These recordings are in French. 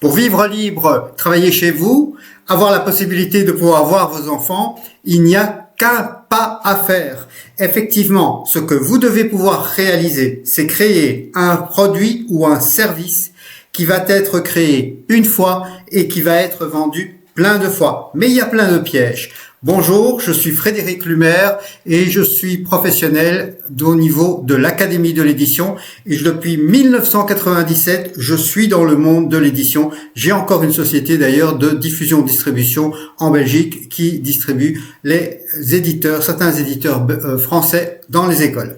pour vivre libre, travailler chez vous, avoir la possibilité de pouvoir voir vos enfants, il n'y a qu'un pas à faire. Effectivement, ce que vous devez pouvoir réaliser, c'est créer un produit ou un service qui va être créé une fois et qui va être vendu plein de fois. Mais il y a plein de pièges. Bonjour, je suis Frédéric Lumer et je suis professionnel au niveau de l'Académie de l'édition et depuis 1997, je suis dans le monde de l'édition. J'ai encore une société d'ailleurs de diffusion-distribution en Belgique qui distribue les éditeurs, certains éditeurs français dans les écoles.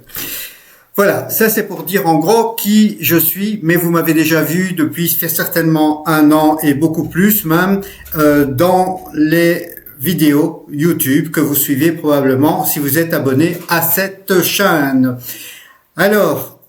Voilà, ça c'est pour dire en gros qui je suis, mais vous m'avez déjà vu depuis certainement 1 an et beaucoup plus même dans les vidéos YouTube que vous suivez probablement si vous êtes abonné à cette chaîne. Alors,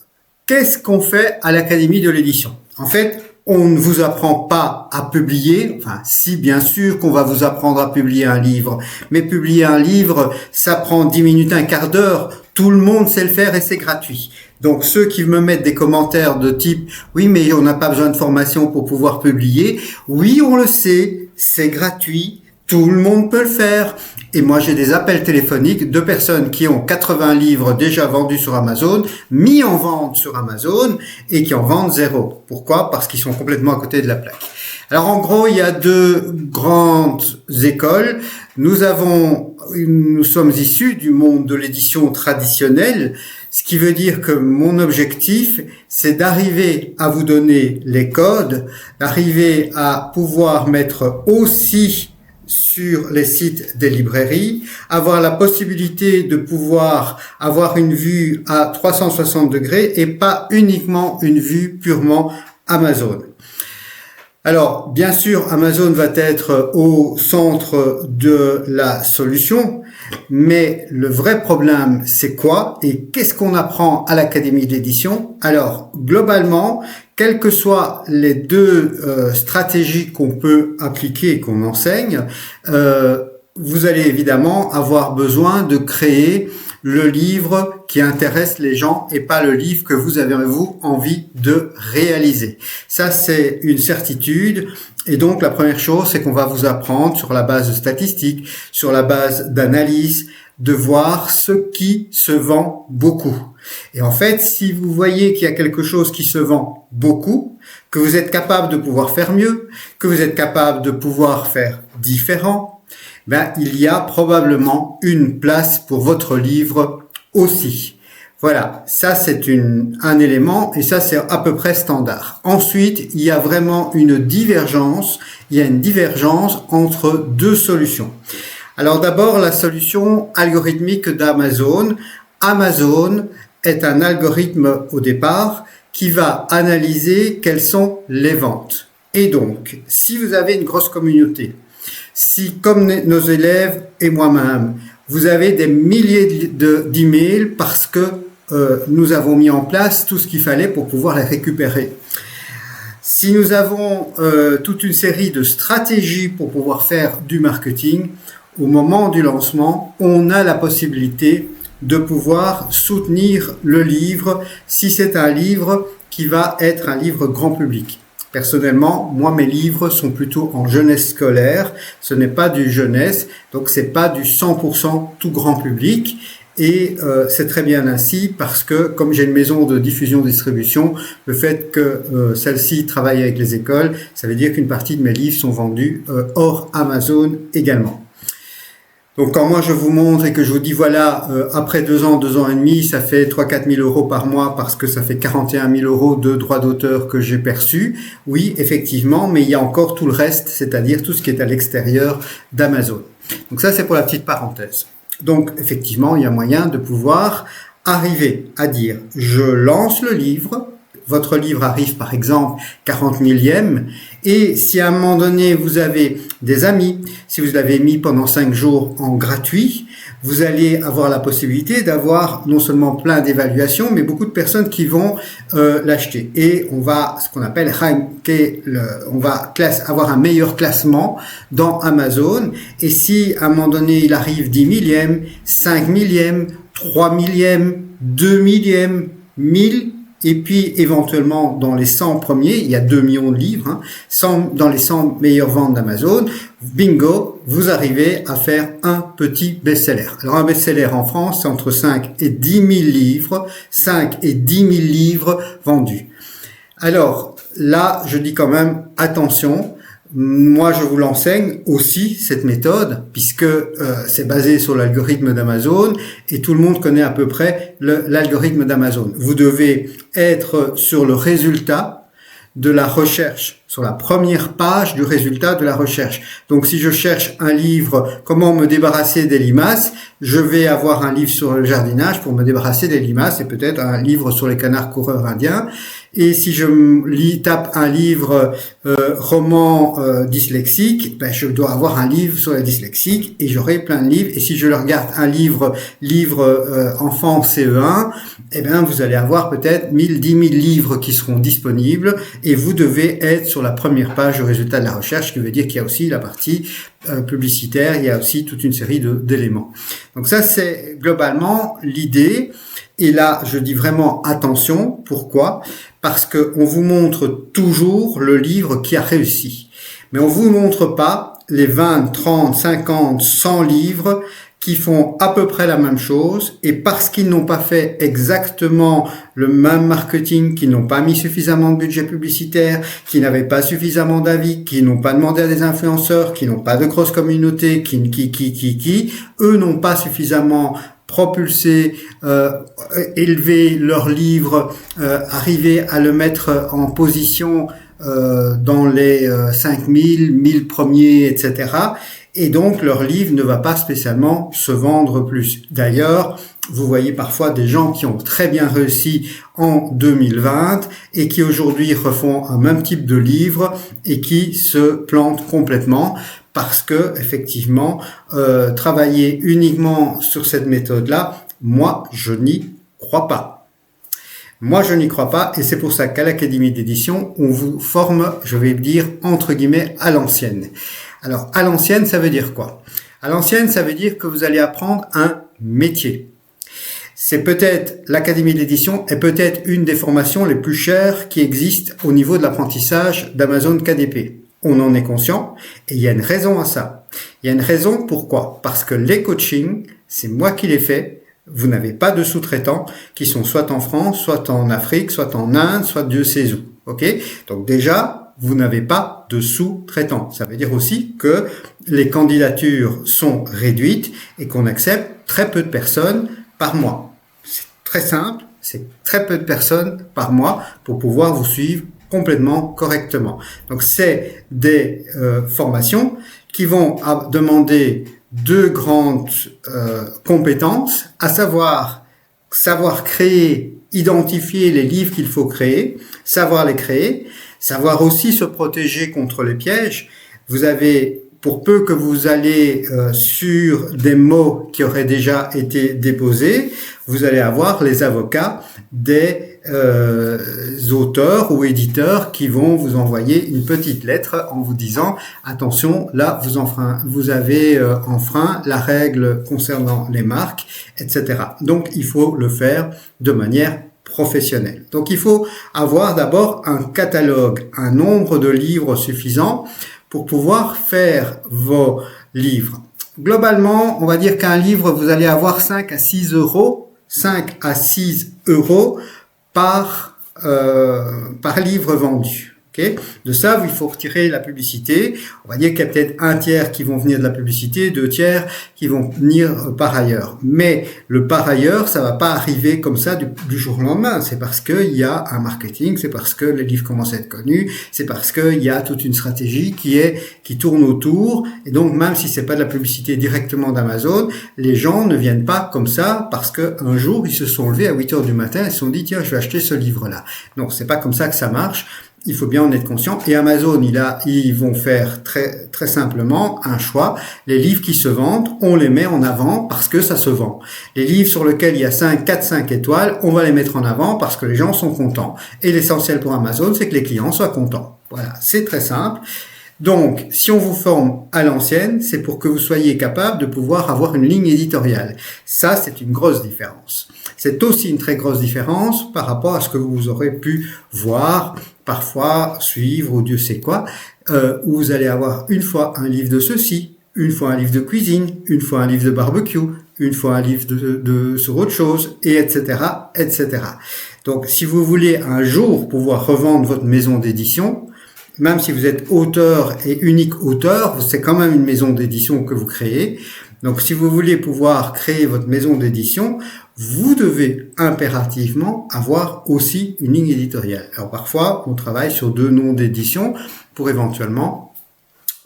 qu'est-ce qu'on fait à l'Académie de l'édition? En fait, on ne vous apprend pas à publier, enfin si bien sûr qu'on va vous apprendre à publier un livre, mais publier un livre, ça prend 10 minutes, un quart d'heure, tout le monde sait le faire et c'est gratuit. Donc ceux qui me mettent des commentaires de type « Oui, mais on n'a pas besoin de formation pour pouvoir publier », oui, on le sait, c'est gratuit, tout le monde peut le faire. Et moi, j'ai des appels téléphoniques de personnes qui ont 80 livres déjà vendus sur Amazon, mis en vente sur Amazon et qui en vendent 0. Pourquoi? Parce qu'ils sont complètement à côté de la plaque. Alors, en gros, il y a 2 grandes écoles. Nous sommes issus du monde de l'édition traditionnelle, ce qui veut dire que mon objectif, c'est d'arriver à vous donner les codes, d'arriver à pouvoir mettre aussi sur les sites des librairies, avoir la possibilité de pouvoir avoir une vue à 360 degrés et pas uniquement une vue purement Amazon. Alors, bien sûr, Amazon va être au centre de la solution, mais le vrai problème, c'est quoi et qu'est-ce qu'on apprend à l'Académie d'édition? Alors, globalement, quelles que soient les 2 stratégies qu'on peut appliquer et qu'on enseigne, vous allez évidemment avoir besoin de créer le livre qui intéresse les gens et pas le livre que vous avez envie de réaliser. Ça, c'est une certitude. Et donc, la première chose, c'est qu'on va vous apprendre sur la base de statistiques, sur la base d'analyse, de voir ce qui se vend beaucoup. Et en fait, si vous voyez qu'il y a quelque chose qui se vend beaucoup, que vous êtes capable de pouvoir faire mieux, que vous êtes capable de pouvoir faire différent, il y a probablement une place pour votre livre aussi. Voilà, ça c'est un élément et ça c'est à peu près standard. Ensuite, il y a vraiment une divergence entre 2 solutions. Alors d'abord, la solution algorithmique d'Amazon. Amazon est un algorithme au départ qui va analyser quelles sont les ventes. Et donc, si vous avez une grosse communauté, si comme nos élèves et moi-même, vous avez des milliers d'emails parce que nous avons mis en place tout ce qu'il fallait pour pouvoir les récupérer. Si nous avons toute une série de stratégies pour pouvoir faire du marketing, au moment du lancement, on a la possibilité de pouvoir soutenir le livre si c'est un livre qui va être un livre grand public. Personnellement, moi, mes livres sont plutôt en jeunesse scolaire. Ce n'est pas du jeunesse, donc c'est pas du 100% tout grand public. Et c'est très bien ainsi parce que, comme j'ai une maison de diffusion-distribution, le fait que celle-ci travaille avec les écoles, ça veut dire qu'une partie de mes livres sont vendus hors Amazon également. Donc quand moi je vous montre et que je vous dis voilà, après 2 ans et demi, ça fait 3-4 000 euros par mois parce que ça fait 41 000 euros de droits d'auteur que j'ai perçus, oui, effectivement, mais il y a encore tout le reste, c'est-à-dire tout ce qui est à l'extérieur d'Amazon. Donc ça, c'est pour la petite parenthèse. Donc effectivement, il y a moyen de pouvoir arriver à dire je lance le livre, votre livre arrive par exemple 40 millième, et si à un moment donné vous avez des amis, si vous l'avez mis pendant 5 jours en gratuit, vous allez avoir la possibilité d'avoir non seulement plein d'évaluations, mais beaucoup de personnes qui vont l'acheter. Et on va, ce qu'on appelle ranker, on va avoir un meilleur classement dans Amazon. Et si à un moment donné il arrive 10 millième, 5 millième, 3 millième, 2 millième, 1000, et puis éventuellement dans les 100 premiers, il y a 2 millions de livres, dans les 100 meilleures ventes d'Amazon, bingo, vous arrivez à faire un petit best-seller. Alors un best-seller en France, c'est entre 5 et 10 000 livres, 5 et 10 000 livres vendus. Alors là, je dis quand même attention. Moi, je vous l'enseigne aussi, cette méthode, puisque c'est basé sur l'algorithme d'Amazon et tout le monde connaît à peu près l'algorithme d'Amazon. Vous devez être sur le résultat de la recherche, sur la première page du résultat de la recherche. Donc, si je cherche un livre « Comment me débarrasser des limaces », je vais avoir un livre sur le jardinage pour me débarrasser des limaces et peut-être un livre sur les canards coureurs indiens. Et si je tape un livre roman dyslexique, je dois avoir un livre sur les dyslexiques et j'aurai plein de livres. Et si je regarde un livre enfant CE1, vous allez avoir peut-être 1000, 10 000 livres qui seront disponibles et vous devez être sur la première page du résultat de la recherche, ce qui veut dire qu'il y a aussi la partie publicitaire, il y a aussi toute une série d'éléments. Donc ça, c'est globalement l'idée. Et là, je dis vraiment attention. Pourquoi ? Parce que on vous montre toujours le livre qui a réussi. Mais on vous montre pas les 20, 30, 50, 100 livres qui font à peu près la même chose et parce qu'ils n'ont pas fait exactement le même marketing, qui n'ont pas mis suffisamment de budget publicitaire, qui n'avaient pas suffisamment d'avis, qui n'ont pas demandé à des influenceurs, qui n'ont pas de grosse communauté, eux n'ont pas suffisamment propulser, élever leur livre, arriver à le mettre en position dans les 5000, 1000 premiers, etc. Et donc leur livre ne va pas spécialement se vendre plus. D'ailleurs, vous voyez parfois des gens qui ont très bien réussi en 2020 et qui aujourd'hui refont un même type de livre et qui se plantent complètement. Parce que effectivement, travailler uniquement sur cette méthode-là, moi, je n'y crois pas. Moi, je n'y crois pas, et c'est pour ça qu'à l'Académie d'édition, on vous forme, je vais dire entre guillemets, à l'ancienne. Alors, à l'ancienne, ça veut dire quoi ? À l'ancienne, ça veut dire que vous allez apprendre un métier. C'est peut-être l'Académie d'édition est peut-être une des formations les plus chères qui existent au niveau de l'apprentissage d'Amazon KDP. On en est conscient et il y a une raison à ça. Il y a une raison pourquoi ? Parce que les coachings, c'est moi qui les fais. Vous n'avez pas de sous-traitants qui sont soit en France, soit en Afrique, soit en Inde, soit Dieu sait où. Ok ? Donc déjà, vous n'avez pas de sous-traitants. Ça veut dire aussi que les candidatures sont réduites et qu'on accepte très peu de personnes par mois. C'est très simple, c'est très peu de personnes par mois pour pouvoir vous suivre complètement correctement. Donc c'est des formations qui vont demander deux grandes compétences, à savoir créer, identifier les livres qu'il faut créer, savoir les créer, savoir aussi se protéger contre les pièges. Vous avez, pour peu que vous allez sur des mots qui auraient déjà été déposés, vous allez avoir les avocats des auteurs ou éditeurs qui vont vous envoyer une petite lettre en vous disant attention, là vous avez enfreint la règle concernant les marques, etc. Donc il faut le faire de manière professionnelle. Donc il faut avoir d'abord un catalogue, un nombre de livres suffisant pour pouvoir faire vos livres. Globalement, on va dire qu'un livre, vous allez avoir 5 à 6 euros par livre vendu. Okay. De ça, il faut retirer la publicité. On va dire qu'il y a peut-être un tiers qui vont venir de la publicité, 2 tiers qui vont venir par ailleurs. Mais le par ailleurs, ça va pas arriver comme ça du jour au lendemain. C'est parce qu'il y a un marketing, c'est parce que les livres commencent à être connus, c'est parce qu'il y a toute une stratégie qui tourne autour. Et donc, même si c'est pas de la publicité directement d'Amazon, les gens ne viennent pas comme ça parce que un jour, ils se sont levés à 8 heures du matin et se sont dit, tiens, je vais acheter ce livre-là. Non, c'est pas comme ça que ça marche. Il faut bien en être conscient. Et Amazon, ils vont faire très, très simplement un choix. Les livres qui se vendent, on les met en avant parce que ça se vend. Les livres sur lesquels il y a 4, 5 étoiles, on va les mettre en avant parce que les gens sont contents. Et l'essentiel pour Amazon, c'est que les clients soient contents. Voilà, c'est très simple. Donc, si on vous forme à l'ancienne, c'est pour que vous soyez capable de pouvoir avoir une ligne éditoriale. Ça, c'est une grosse différence. C'est aussi une très grosse différence par rapport à ce que vous aurez pu voir, parfois suivre ou Dieu sait quoi, où vous allez avoir une fois un livre de ceci, une fois un livre de cuisine, une fois un livre de barbecue, une fois un livre sur autre chose, et etc., etc. Donc, si vous voulez un jour pouvoir revendre votre maison d'édition, même si vous êtes auteur et unique auteur, c'est quand même une maison d'édition que vous créez. Donc, si vous voulez pouvoir créer votre maison d'édition, vous devez impérativement avoir aussi une ligne éditoriale. Alors, parfois, on travaille sur 2 noms d'édition pour éventuellement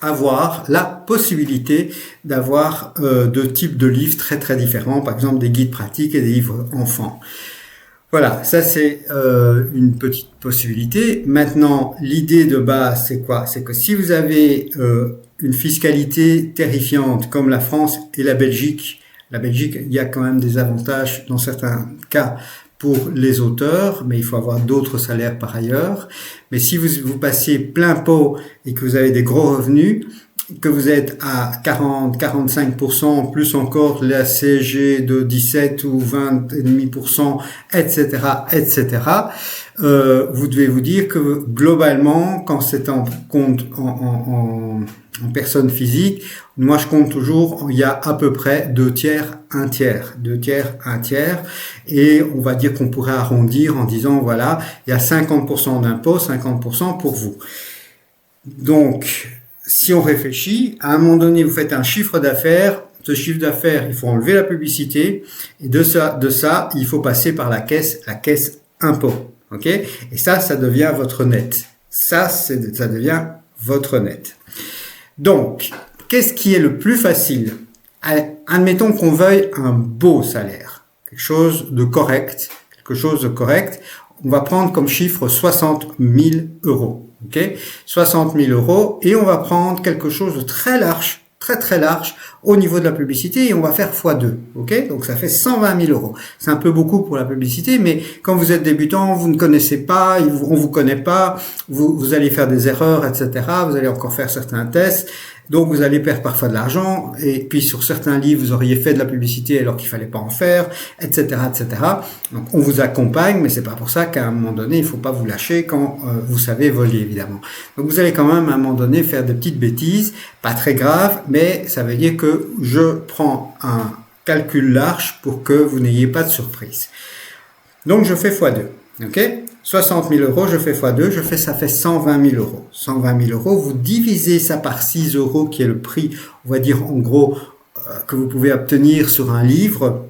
avoir la possibilité d'avoir 2 types de livres très très différents, par exemple des guides pratiques et des livres enfants. Voilà, ça c'est une petite possibilité. Maintenant, l'idée de base, c'est quoi? C'est que si vous avez une fiscalité terrifiante comme la France et la Belgique, il y a quand même des avantages dans certains cas pour les auteurs, mais il faut avoir d'autres salaires par ailleurs. Mais si vous passiez plein pot et que vous avez des gros revenus, que vous êtes à 40-45%, plus encore la CSG de 17 ou 20,5%, etc., etc., vous devez vous dire que globalement, quand c'est en compte en personne physique, moi je compte toujours, il y a à peu près 2 tiers, 1 tiers, 2 tiers, 1 tiers, et on va dire qu'on pourrait arrondir en disant voilà, il y a 50% d'impôts, 50% pour vous. Donc, si on réfléchit, à un moment donné, vous faites un chiffre d'affaires. Ce chiffre d'affaires, il faut enlever la publicité. Et de ça, il faut passer par la caisse impôt. Ok? Et ça devient votre net. Ça devient votre net. Donc, qu'est-ce qui est le plus facile? Admettons qu'on veuille un beau salaire. Quelque chose de correct. On va prendre comme chiffre 60 000 euros. Ok, 60 000 euros, et on va prendre quelque chose de très large, très large au niveau de la publicité, et on va faire x2. Ok, donc ça fait 120 000 euros. C'est un peu beaucoup pour la publicité, mais quand vous êtes débutant, vous ne connaissez pas, on vous connaît pas, vous allez faire des erreurs, etc. Vous allez encore faire certains tests. Donc vous allez perdre parfois de l'argent, et puis sur certains livres, vous auriez fait de la publicité alors qu'il fallait pas en faire, etc., etc. Donc on vous accompagne, mais c'est pas pour ça qu'à un moment donné, il faut pas vous lâcher quand vous savez voler, évidemment. Donc vous allez quand même à un moment donné faire des petites bêtises, pas très graves, mais ça veut dire que je prends un calcul large pour que vous n'ayez pas de surprise. Donc je fais x2. Ok, 60 000 euros, je fais x2, ça fait 120 000 euros. 120 000 euros, vous divisez ça par 6 euros, qui est le prix, on va dire en gros, que vous pouvez obtenir sur un livre.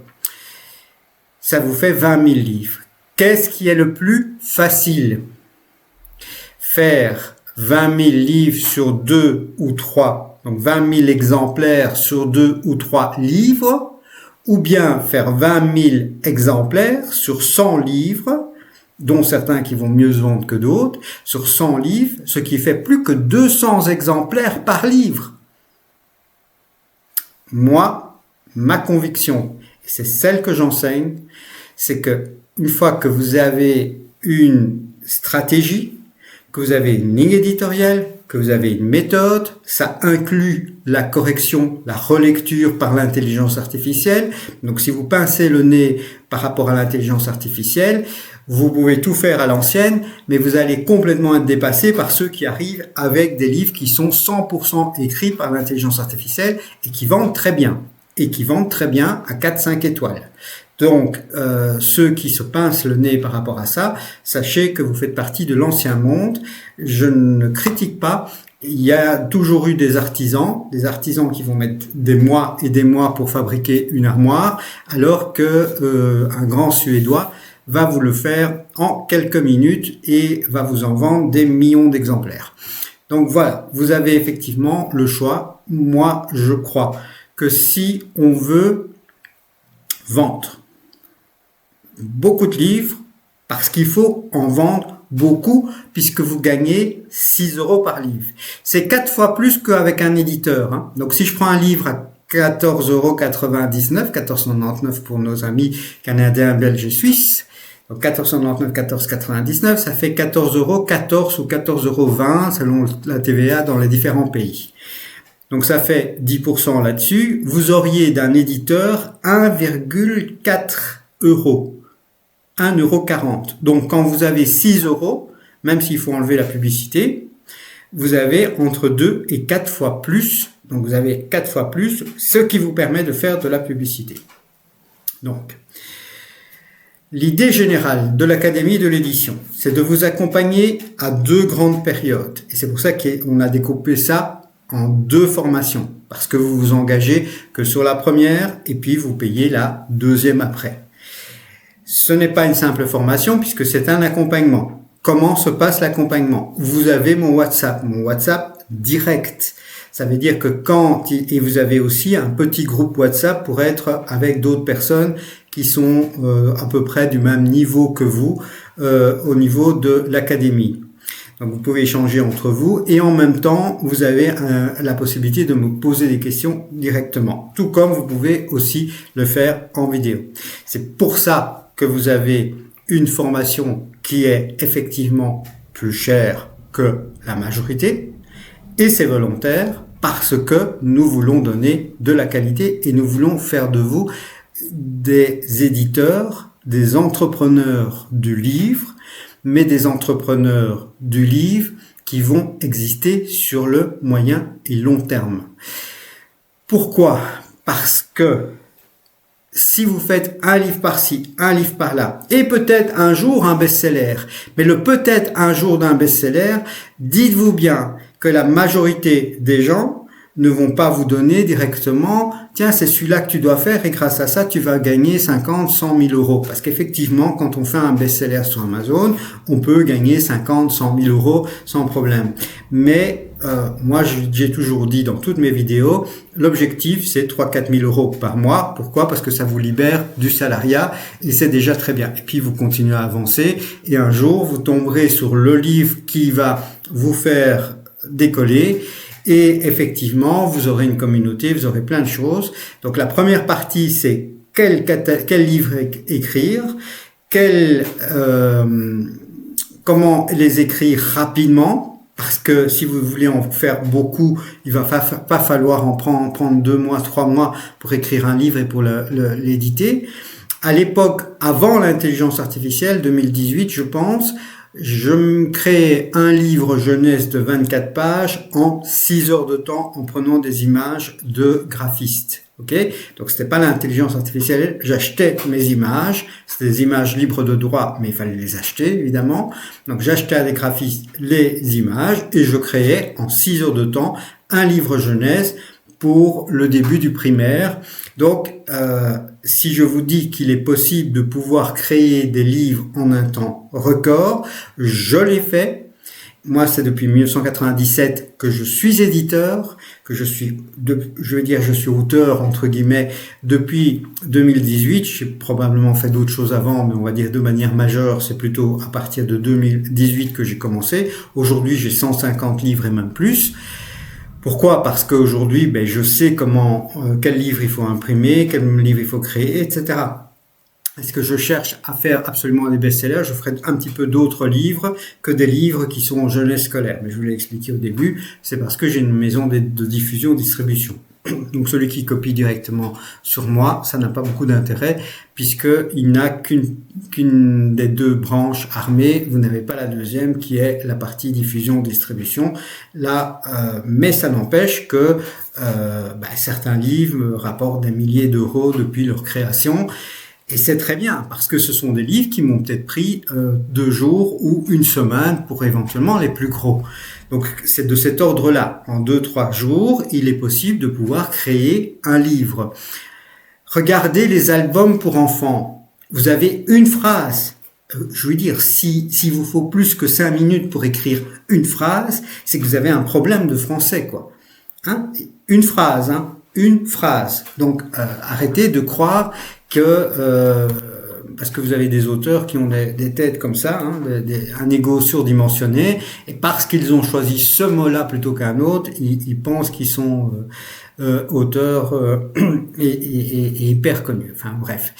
Ça vous fait 20 000 livres. Qu'est-ce qui est le plus facile? Faire 20 000 livres sur 2 ou 3, donc 20 000 exemplaires sur 2 ou 3 livres, ou bien faire 20 000 exemplaires sur 100 livres, dont certains qui vont mieux se vendre que d'autres, sur 100 livres, ce qui fait plus que 200 exemplaires par livre. Moi, ma conviction, et c'est celle que j'enseigne, c'est que une fois que vous avez une stratégie, que vous avez une ligne éditoriale, que vous avez une méthode, ça inclut la correction, la relecture par l'intelligence artificielle. Donc si vous pincez le nez par rapport à l'intelligence artificielle, vous pouvez tout faire à l'ancienne, mais vous allez complètement être dépassé par ceux qui arrivent avec des livres qui sont 100% écrits par l'intelligence artificielle et qui vendent très bien. Et qui vendent très bien à 4-5 étoiles. Donc, ceux qui se pincent le nez par rapport à ça, sachez que vous faites partie de l'ancien monde. Je ne critique pas. Il y a toujours eu des artisans qui vont mettre des mois et des mois pour fabriquer une armoire, alors que un grand Suédois va vous le faire en quelques minutes et va vous en vendre des millions d'exemplaires. Donc voilà, vous avez effectivement le choix. Moi, je crois que si on veut vendre beaucoup de livres, parce qu'il faut en vendre beaucoup, puisque vous gagnez 6 euros par livre. C'est 4 fois plus qu'avec un éditeur. Hein. Donc si je prends un livre à 14,99 €, 14,99 € pour nos amis canadiens, belges et suisses, Donc 14,99, 14,99, ça fait 14 euros, 14 ou 14,20 € selon la TVA dans les différents pays. Donc ça fait 10% là-dessus. Vous auriez d'un éditeur 1,4 €. 1,40 €. Donc quand vous avez 6 €, même s'il faut enlever la publicité, vous avez entre 2 et 4 fois plus. Donc vous avez 4 fois plus, ce qui vous permet de faire de la publicité. Donc, l'idée générale de l'Académie de l'édition, c'est de vous accompagner à 2 grandes périodes. Et c'est pour ça qu'on a découpé ça en 2 formations. Parce que vous vous engagez que sur la première et puis vous payez la deuxième après. Ce n'est pas une simple formation puisque c'est un accompagnement. Comment se passe l'accompagnement? Vous avez mon WhatsApp direct. Ça veut dire que et vous avez aussi un petit groupe WhatsApp pour être avec d'autres personnes qui sont à peu près du même niveau que vous au niveau de l'académie. Donc vous pouvez échanger entre vous et en même temps vous avez la possibilité de me poser des questions directement. Tout comme vous pouvez aussi le faire en vidéo. C'est pour ça que vous avez une formation qui est effectivement plus chère que la majorité. Et c'est volontaire parce que nous voulons donner de la qualité et nous voulons faire de vous des éditeurs, des entrepreneurs du livre, mais des entrepreneurs du livre qui vont exister sur le moyen et long terme. Pourquoi? Parce que si vous faites un livre par-ci, un livre par-là, et peut-être un jour un best-seller, mais le peut-être un jour d'un best-seller, dites-vous bien que la majorité des gens ne vont pas vous donner directement « Tiens, c'est celui-là que tu dois faire et grâce à ça, tu vas gagner 50, 100 000 euros. » Parce qu'effectivement, quand on fait un best-seller sur Amazon, on peut gagner 50, 100 000 euros sans problème. Mais moi, j'ai toujours dit dans toutes mes vidéos, l'objectif, c'est 3-4 000 euros par mois. Pourquoi? Parce que ça vous libère du salariat et c'est déjà très bien. Et puis, vous continuez à avancer et un jour, vous tomberez sur le livre qui va vous faire décoller et effectivement vous aurez une communauté, vous aurez plein de choses. Donc la première partie c'est quel livre écrire, comment les écrire rapidement, parce que si vous voulez en faire beaucoup, il va pas falloir en prendre 2 mois, 3 mois pour écrire un livre et pour l'éditer. À l'époque, avant l'intelligence artificielle, 2018 je pense, je me crée un livre jeunesse de 24 pages en 6 heures de temps en prenant des images de graphistes. Ok? Donc c'était pas l'intelligence artificielle, j'achetais mes images, c'était des images libres de droit, mais il fallait les acheter évidemment. Donc j'achetais à des graphistes les images et je créais en 6 heures de temps un livre jeunesse pour le début du primaire. Donc, si je vous dis qu'il est possible de pouvoir créer des livres en un temps record, je l'ai fait. Moi, c'est depuis 1997 que je suis éditeur, que je suis auteur, entre guillemets, depuis 2018. J'ai probablement fait d'autres choses avant, mais on va dire de manière majeure, c'est plutôt à partir de 2018 que j'ai commencé. Aujourd'hui, j'ai 150 livres et même plus. Pourquoi? Parce qu'aujourd'hui, je sais quel livre il faut imprimer, quel livre il faut créer, etc. Est-ce que je cherche à faire absolument des best-sellers? Je ferai un petit peu d'autres livres que des livres qui sont en jeunesse scolaire. Mais je vous l'ai expliqué au début, c'est parce que j'ai une maison de diffusion, distribution. Donc celui qui copie directement sur moi, ça n'a pas beaucoup d'intérêt puisqu'il n'a qu'une des 2 branches armées. Vous n'avez pas la deuxième qui est la partie diffusion-distribution. Là, mais ça n'empêche que certains livres me rapportent des milliers d'euros depuis leur création. Et c'est très bien, parce que ce sont des livres qui m'ont peut-être pris 2 jours ou 1 semaine pour éventuellement les plus gros. Donc c'est de cet ordre-là. En 2-3 jours, il est possible de pouvoir créer un livre. Regardez les albums pour enfants. Vous avez une phrase. Je veux dire, s'il vous faut plus que 5 minutes pour écrire une phrase, c'est que vous avez un problème de français, quoi. Une phrase. Donc arrêtez de croire que parce que vous avez des auteurs qui ont des têtes comme ça, un ego surdimensionné, et parce qu'ils ont choisi ce mot-là plutôt qu'un autre, ils pensent qu'ils sont auteurs et hyper connus. Enfin bref.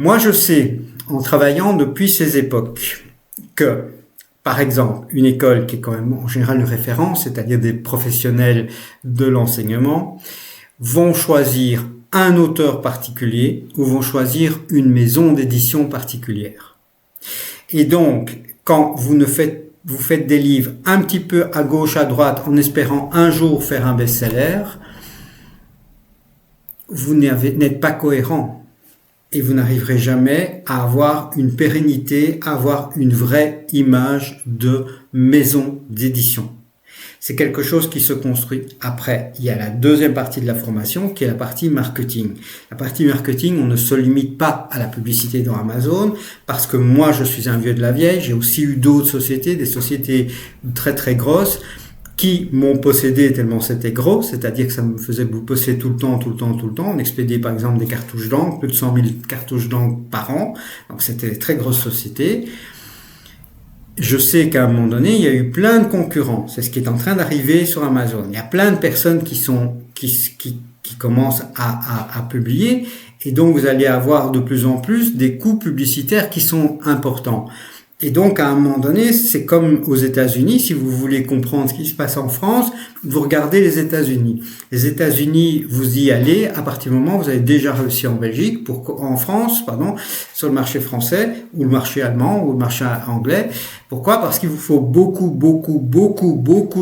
Moi, je sais, en travaillant depuis ces époques, que, par exemple, une école qui est quand même en général une référence, c'est-à-dire des professionnels de l'enseignement, vont choisir un auteur particulier ou vont choisir une maison d'édition particulière. Et donc, quand vous faites des livres un petit peu à gauche, à droite, en espérant un jour faire un best-seller, vous n'êtes pas cohérent. Et vous n'arriverez jamais à avoir une pérennité, à avoir une vraie image de maison d'édition. C'est quelque chose qui se construit. Après, il y a la deuxième partie de la formation qui est la partie marketing. La partie marketing, on ne se limite pas à la publicité dans Amazon parce que moi, je suis un vieux de la vieille. J'ai aussi eu d'autres sociétés, des sociétés très très grosses qui m'ont possédé tellement c'était gros, c'est-à-dire que ça me faisait posséder tout le temps. On expédiait par exemple des cartouches d'encre, plus de 100 000 cartouches d'encre par an, donc c'était des très grosses sociétés. Je sais qu'à un moment donné, il y a eu plein de concurrents, c'est ce qui est en train d'arriver sur Amazon. Il y a plein de personnes qui commencent à publier, et donc vous allez avoir de plus en plus des coûts publicitaires qui sont importants. Et donc, à un moment donné, c'est comme aux États-Unis. Si vous voulez comprendre ce qui se passe en France, vous regardez les États-Unis. Les États-Unis, vous y allez à partir du moment où vous avez déjà réussi en Belgique, en France, sur le marché français, ou le marché allemand, ou le marché anglais. Pourquoi? Parce qu'il vous faut beaucoup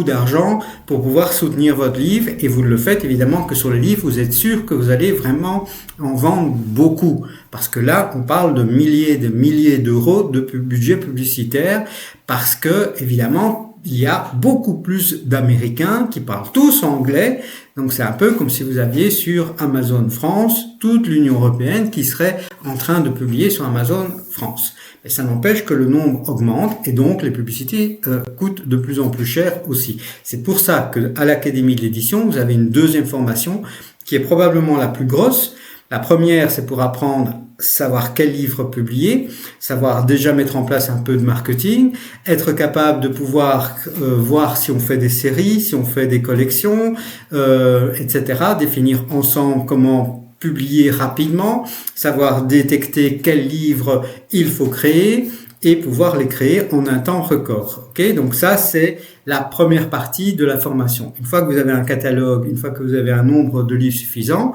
d'argent pour pouvoir soutenir votre livre. Et vous ne le faites évidemment que sur le livre. Vous êtes sûr que vous allez vraiment en vendre beaucoup. Parce que là, on parle de milliers d'euros de budget publicitaire. Parce que, évidemment, il y a beaucoup plus d'Américains qui parlent tous anglais. Donc c'est un peu comme si vous aviez sur Amazon France toute l'Union européenne qui serait en train de publier sur Amazon France. Et ça n'empêche que le nombre augmente et donc les publicités coûtent de plus en plus cher aussi. C'est pour ça qu'à l'Académie de l'édition, vous avez une deuxième formation qui est probablement la plus grosse. La première, c'est pour apprendre savoir quel livre publier, savoir déjà mettre en place un peu de marketing, être capable de pouvoir voir si on fait des séries, si on fait des collections, etc. Définir ensemble comment publier rapidement, savoir détecter quels livres il faut créer et pouvoir les créer en un temps record. Okay? Donc ça, c'est la première partie de la formation. Une fois que vous avez un catalogue, une fois que vous avez un nombre de livres suffisant,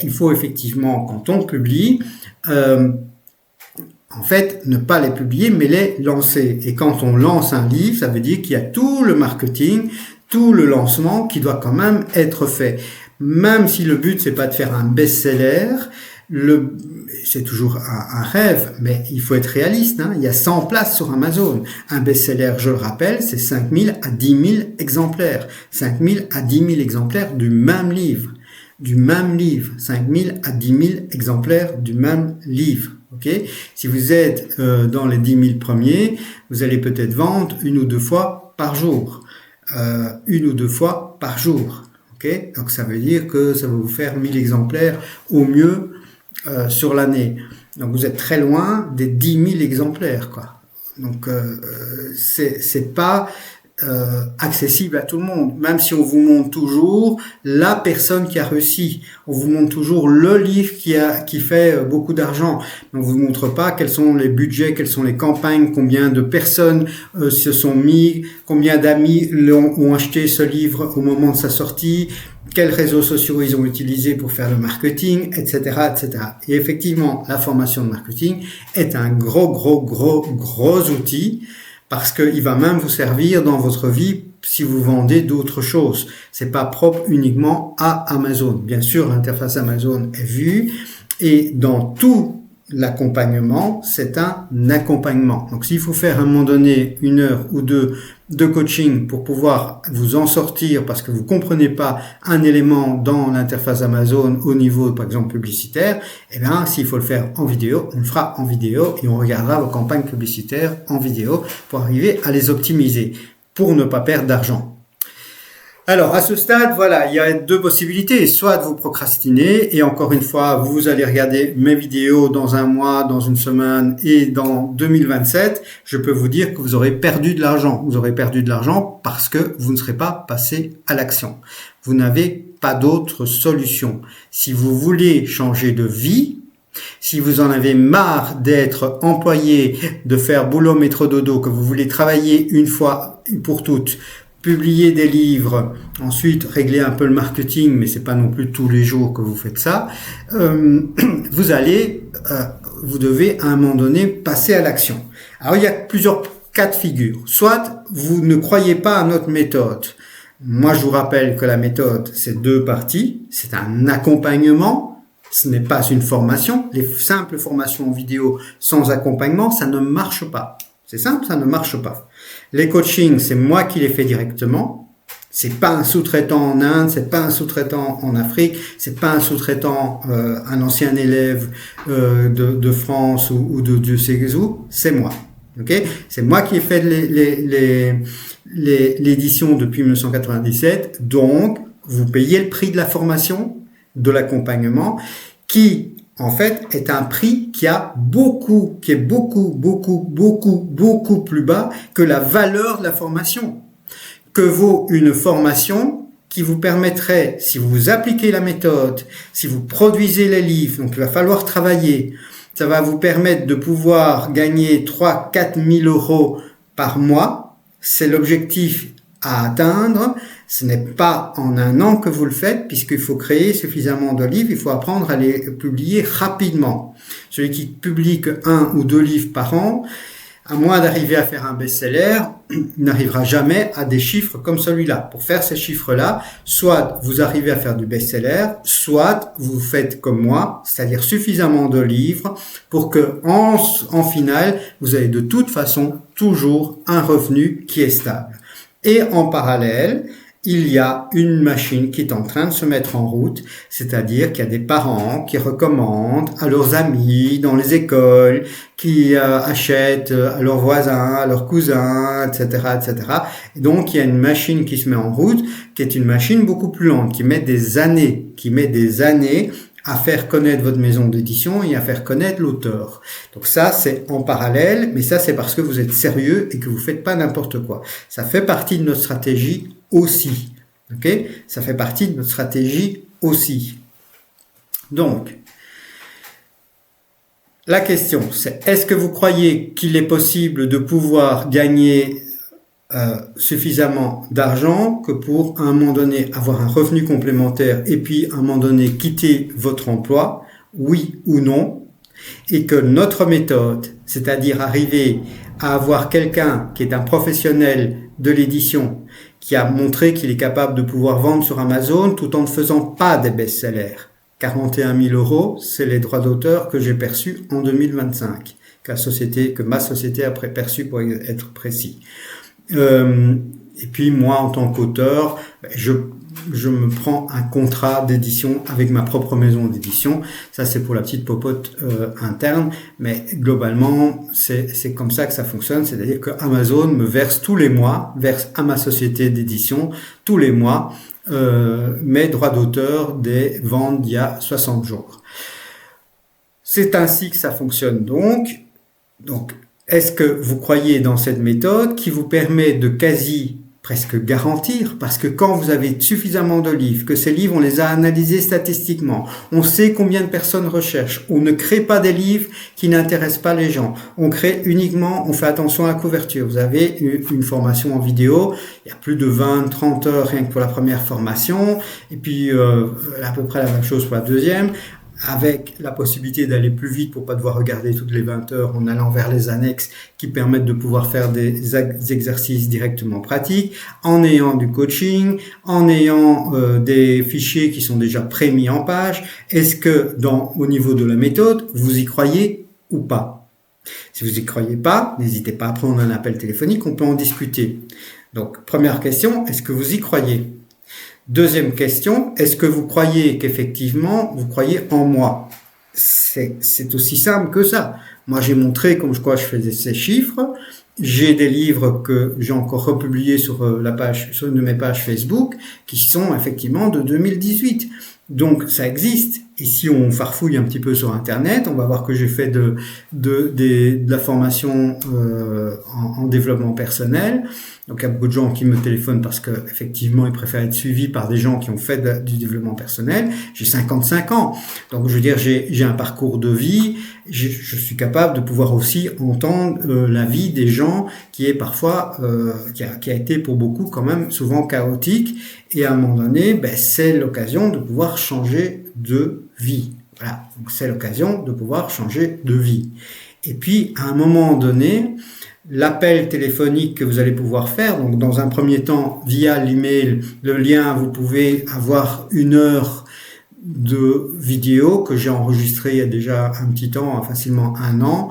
il faut effectivement, quand on publie, en fait, ne pas les publier, mais les lancer. Et quand on lance un livre, ça veut dire qu'il y a tout le marketing, tout le lancement qui doit quand même être fait. Même si le but, c'est pas de faire un best-seller, c'est toujours un rêve, mais il faut être réaliste. Il y a 100 places sur Amazon. Un best-seller, je le rappelle, c'est 5 000 à 10 000 exemplaires. 5 000 à 10 000 exemplaires du même livre. 5 000 à 10 000 exemplaires du même livre. Okay? Si vous êtes dans les 10 000 premiers, vous allez peut-être vendre une ou deux fois par jour. Okay? Donc ça veut dire que ça va vous faire 1000 exemplaires au mieux sur l'année. Donc vous êtes très loin des 10 000 exemplaires, quoi. Donc c'est pas accessible à tout le monde, même si on vous montre toujours la personne qui a réussi, on vous montre toujours le livre qui fait beaucoup d'argent, mais on vous montre pas quels sont les budgets, quelles sont les campagnes, combien de personnes se sont mis, combien d'amis ont acheté ce livre au moment de sa sortie, quels réseaux sociaux ils ont utilisés pour faire le marketing, etc., etc. Et effectivement, la formation de marketing est un gros outil, parce qu'il va même vous servir dans votre vie si vous vendez d'autres choses. C'est pas propre uniquement à Amazon. Bien sûr, l'interface Amazon est vue et dans tout l'accompagnement, c'est un accompagnement. Donc, s'il faut faire à un moment donné 1 heure ou 2 de coaching pour pouvoir vous en sortir parce que vous comprenez pas un élément dans l'interface Amazon au niveau, par exemple, publicitaire, s'il faut le faire en vidéo, on le fera en vidéo et on regardera vos campagnes publicitaires en vidéo pour arriver à les optimiser pour ne pas perdre d'argent. Alors, à ce stade, voilà, il y a 2 possibilités. Soit vous procrastinez et encore une fois, vous allez regarder mes vidéos dans 1 mois, dans 1 semaine et dans 2027. Je peux vous dire que vous aurez perdu de l'argent. Vous aurez perdu de l'argent parce que vous ne serez pas passé à l'action. Vous n'avez pas d'autre solution. Si vous voulez changer de vie, Si vous en avez marre d'être employé, de faire boulot, métro, dodo, que vous voulez travailler une fois pour toutes, publier des livres, ensuite régler un peu le marketing, mais c'est pas non plus tous les jours que vous faites ça, vous devez à un moment donné passer à l'action. Alors il y a plusieurs cas de figure. Soit vous ne croyez pas à notre méthode. Moi je vous rappelle que la méthode c'est 2 parties, c'est un accompagnement, ce n'est pas une formation. Les simples formations en vidéo sans accompagnement, ça ne marche pas. C'est simple, ça ne marche pas. Les coachings, c'est moi qui les fais directement. C'est pas un sous-traitant en Inde, c'est pas un sous-traitant en Afrique, c'est pas un sous-traitant, un ancien élève de France ou de Dieu sait où, c'est moi. Okay, c'est moi qui ai fait l'édition depuis 1997. Donc, vous payez le prix de la formation, de l'accompagnement, qui en fait est un prix qui est beaucoup plus bas que la valeur de la formation, que vaut une formation qui vous permettrait, si vous appliquez la méthode, si vous produisez les livres, donc il va falloir travailler, ça va vous permettre de pouvoir gagner 3-4 000 euros par mois. C'est l'objectif à atteindre. Ce n'est pas en un an que vous le faites, puisqu'il faut créer suffisamment de livres, il faut apprendre à les publier rapidement. Celui qui publie que 1 ou 2 livres par an, à moins d'arriver à faire un best-seller, n'arrivera jamais à des chiffres comme celui-là. Pour faire ces chiffres-là, soit vous arrivez à faire du best-seller, soit vous faites comme moi, c'est-à-dire suffisamment de livres pour que, en finale, vous avez de toute façon toujours un revenu qui est stable. Et en parallèle, il y a une machine qui est en train de se mettre en route, c'est-à-dire qu'il y a des parents qui recommandent à leurs amis dans les écoles, qui achètent à leurs voisins, à leurs cousins, etc., etc. Et donc, il y a une machine qui se met en route, qui est une machine beaucoup plus lente, qui met des années à faire connaître votre maison d'édition et à faire connaître l'auteur. Donc ça, c'est en parallèle, mais ça, c'est parce que vous êtes sérieux et que vous faites pas n'importe quoi. Ça fait partie de notre stratégie aussi. Ok? Ça fait partie de notre stratégie aussi. Donc, la question, c'est est-ce que vous croyez qu'il est possible de pouvoir gagner suffisamment d'argent que pour à un moment donné avoir un revenu complémentaire et puis à un moment donné quitter votre emploi, oui ou non, et que notre méthode, c'est-à-dire arriver à avoir quelqu'un qui est un professionnel de l'édition, qui a montré qu'il est capable de pouvoir vendre sur Amazon tout en ne faisant pas des best-sellers. 41 000 euros, c'est les droits d'auteur que j'ai perçus en 2025, que ma société a perçu pour être précis. Et puis moi, en tant qu'auteur, je me prends un contrat d'édition avec ma propre maison d'édition. Ça, c'est pour la petite popote interne, mais globalement, c'est comme ça que ça fonctionne. C'est-à-dire que Amazon me verse tous les mois, verse à ma société d'édition tous les mois mes droits d'auteur des ventes d'il y a 60 jours. C'est ainsi que ça fonctionne donc. Est-ce que vous croyez dans cette méthode qui vous permet de presque garantir, parce que quand vous avez suffisamment de livres, que ces livres, on les a analysés statistiquement, on sait combien de personnes recherchent, on ne crée pas des livres qui n'intéressent pas les gens, on fait attention à la couverture. Vous avez une formation en vidéo, il y a plus de 20-30 heures rien que pour la première formation, et puis à peu près la même chose pour la deuxième, avec la possibilité d'aller plus vite pour pas devoir regarder toutes les 20 heures en allant vers les annexes qui permettent de pouvoir faire des exercices directement pratiques, en ayant du coaching, en ayant des fichiers qui sont déjà prémis en page. Est-ce que au niveau de la méthode, vous y croyez ou pas? Si vous y croyez pas, n'hésitez pas à prendre un appel téléphonique, on peut en discuter. Donc, première question, est-ce que vous y croyez? Deuxième question, est-ce que vous croyez qu'effectivement, vous croyez en moi? C'est aussi simple que ça. Moi, j'ai montré comme je faisais ces chiffres. J'ai des livres que j'ai encore republiés sur une de mes pages Facebook qui sont effectivement de 2018. Donc ça existe. Et si on farfouille un petit peu sur Internet, on va voir que j'ai fait de la formation en développement personnel. Donc il y a beaucoup de gens qui me téléphonent parce que effectivement ils préfèrent être suivis par des gens qui ont fait du développement personnel. J'ai 55 ans, donc je veux dire j'ai un parcours de vie. Je suis capable de pouvoir aussi entendre la vie des gens qui est parfois qui a été pour beaucoup quand même souvent chaotique. Et à un moment donné, c'est l'occasion de pouvoir changer de vie. Voilà, donc c'est l'occasion de pouvoir changer de vie. Et puis à un moment donné, l'appel téléphonique que vous allez pouvoir faire, donc dans un premier temps via l'email, le lien, vous pouvez avoir 1 heure de vidéo que j'ai enregistré il y a déjà un petit temps, facilement 1 an,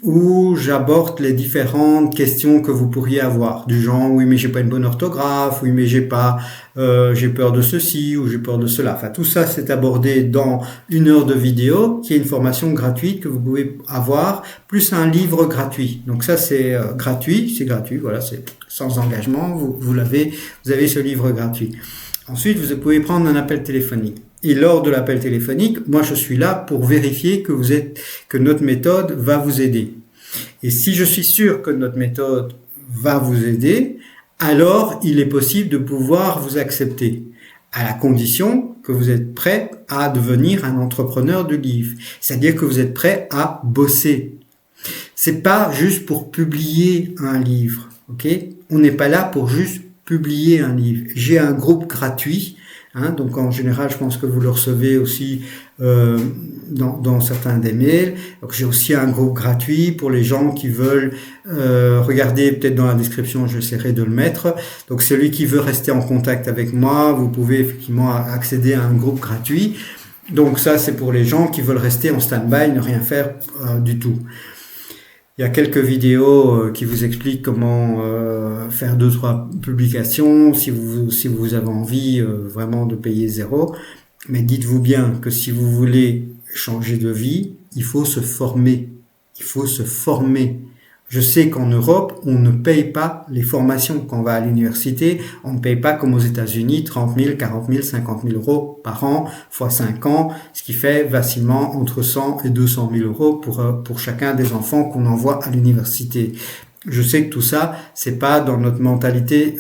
où j'aborde les différentes questions que vous pourriez avoir, du genre oui mais j'ai pas une bonne orthographe, oui mais j'ai peur de ceci ou j'ai peur de cela. Enfin tout ça c'est abordé dans 1 heure de vidéo qui est une formation gratuite que vous pouvez avoir, plus un livre gratuit. Donc ça c'est gratuit, voilà, c'est sans engagement, vous avez ce livre gratuit. Ensuite vous pouvez prendre un appel téléphonique. Et lors de l'appel téléphonique, moi je suis là pour vérifier que notre méthode va vous aider. Et si je suis sûr que notre méthode va vous aider, alors il est possible de pouvoir vous accepter, à la condition que vous êtes prêt à devenir un entrepreneur de livres. C'est-à-dire que vous êtes prêt à bosser. C'est pas juste pour publier un livre, ok? On n'est pas là pour juste publier un livre. J'ai un groupe gratuit. Donc en général, je pense que vous le recevez aussi dans certains des mails. Donc j'ai aussi un groupe gratuit pour les gens qui veulent regarder peut-être dans la description, j'essaierai de le mettre. Donc celui qui veut rester en contact avec moi, vous pouvez effectivement accéder à un groupe gratuit. Donc ça, c'est pour les gens qui veulent rester en stand-by, ne rien faire du tout. Il y a quelques vidéos qui vous expliquent comment faire 2-3 publications si vous avez envie vraiment de payer 0. Mais dites-vous bien que si vous voulez changer de vie, il faut se former. Il faut se former. Je sais qu'en Europe, on ne paye pas les formations. Quand on va à l'université, on ne paye pas comme aux États-Unis 30 000, 40 000, 50 000 euros par an, fois 5 ans, ce qui fait facilement entre 100 et 200 000 euros pour chacun des enfants qu'on envoie à l'université. Je sais que tout ça, c'est pas dans notre mentalité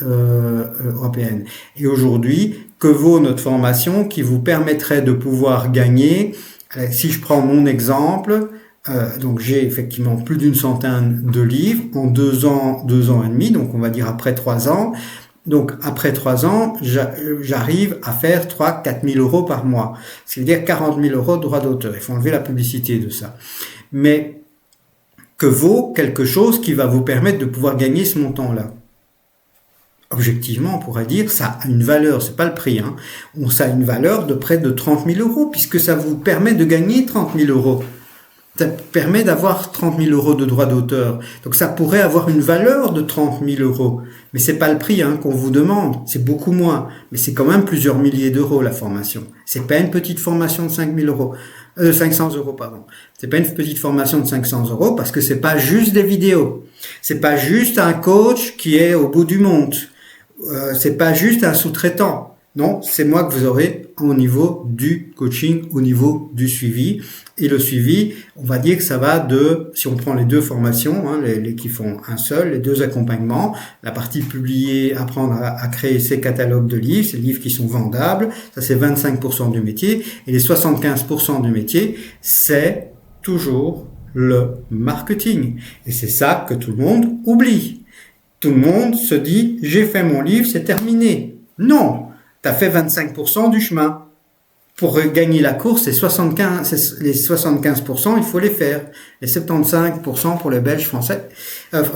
européenne. Et aujourd'hui, que vaut notre formation qui vous permettrait de pouvoir gagner, si je prends mon exemple, donc j'ai effectivement plus d'une centaine de livres en 2 ans et demi, donc on va dire après 3 ans. Donc après 3 ans, j'arrive à faire 3-4 000 euros par mois. C'est-à-dire 40 000 euros de droits d'auteur. Il faut enlever la publicité de ça. Mais que vaut quelque chose qui va vous permettre de pouvoir gagner ce montant-là? Objectivement, on pourrait dire ça a une valeur, c'est pas le prix, ça a une valeur de près de 30 000 euros puisque ça vous permet de gagner 30 000 euros. Ça permet d'avoir 30 000 euros de droits d'auteur. Donc ça pourrait avoir une valeur de 30 000 euros. Mais c'est pas le prix qu'on vous demande. C'est beaucoup moins. Mais c'est quand même plusieurs milliers d'euros la formation. C'est pas une petite formation de 5 000 euros. 500 euros, pardon. C'est pas une petite formation de 500 euros parce que c'est pas juste des vidéos. C'est pas juste un coach qui est au bout du monde. C'est pas juste un sous-traitant. Non, c'est moi que vous aurez au niveau du coaching, au niveau du suivi. Et le suivi, on va dire que ça va si on prend les 2 formations, les qui font un seul, les 2 accompagnements, la partie publier, apprendre à créer ses catalogues de livres, ces livres qui sont vendables, ça c'est 25% du métier. Et les 75% du métier, c'est toujours le marketing. Et c'est ça que tout le monde oublie. Tout le monde se dit, j'ai fait mon livre, c'est terminé. Non! Tu as fait 25% du chemin. Pour gagner la course, les 75%, il faut les faire. Les 75% pour les Belges, Français,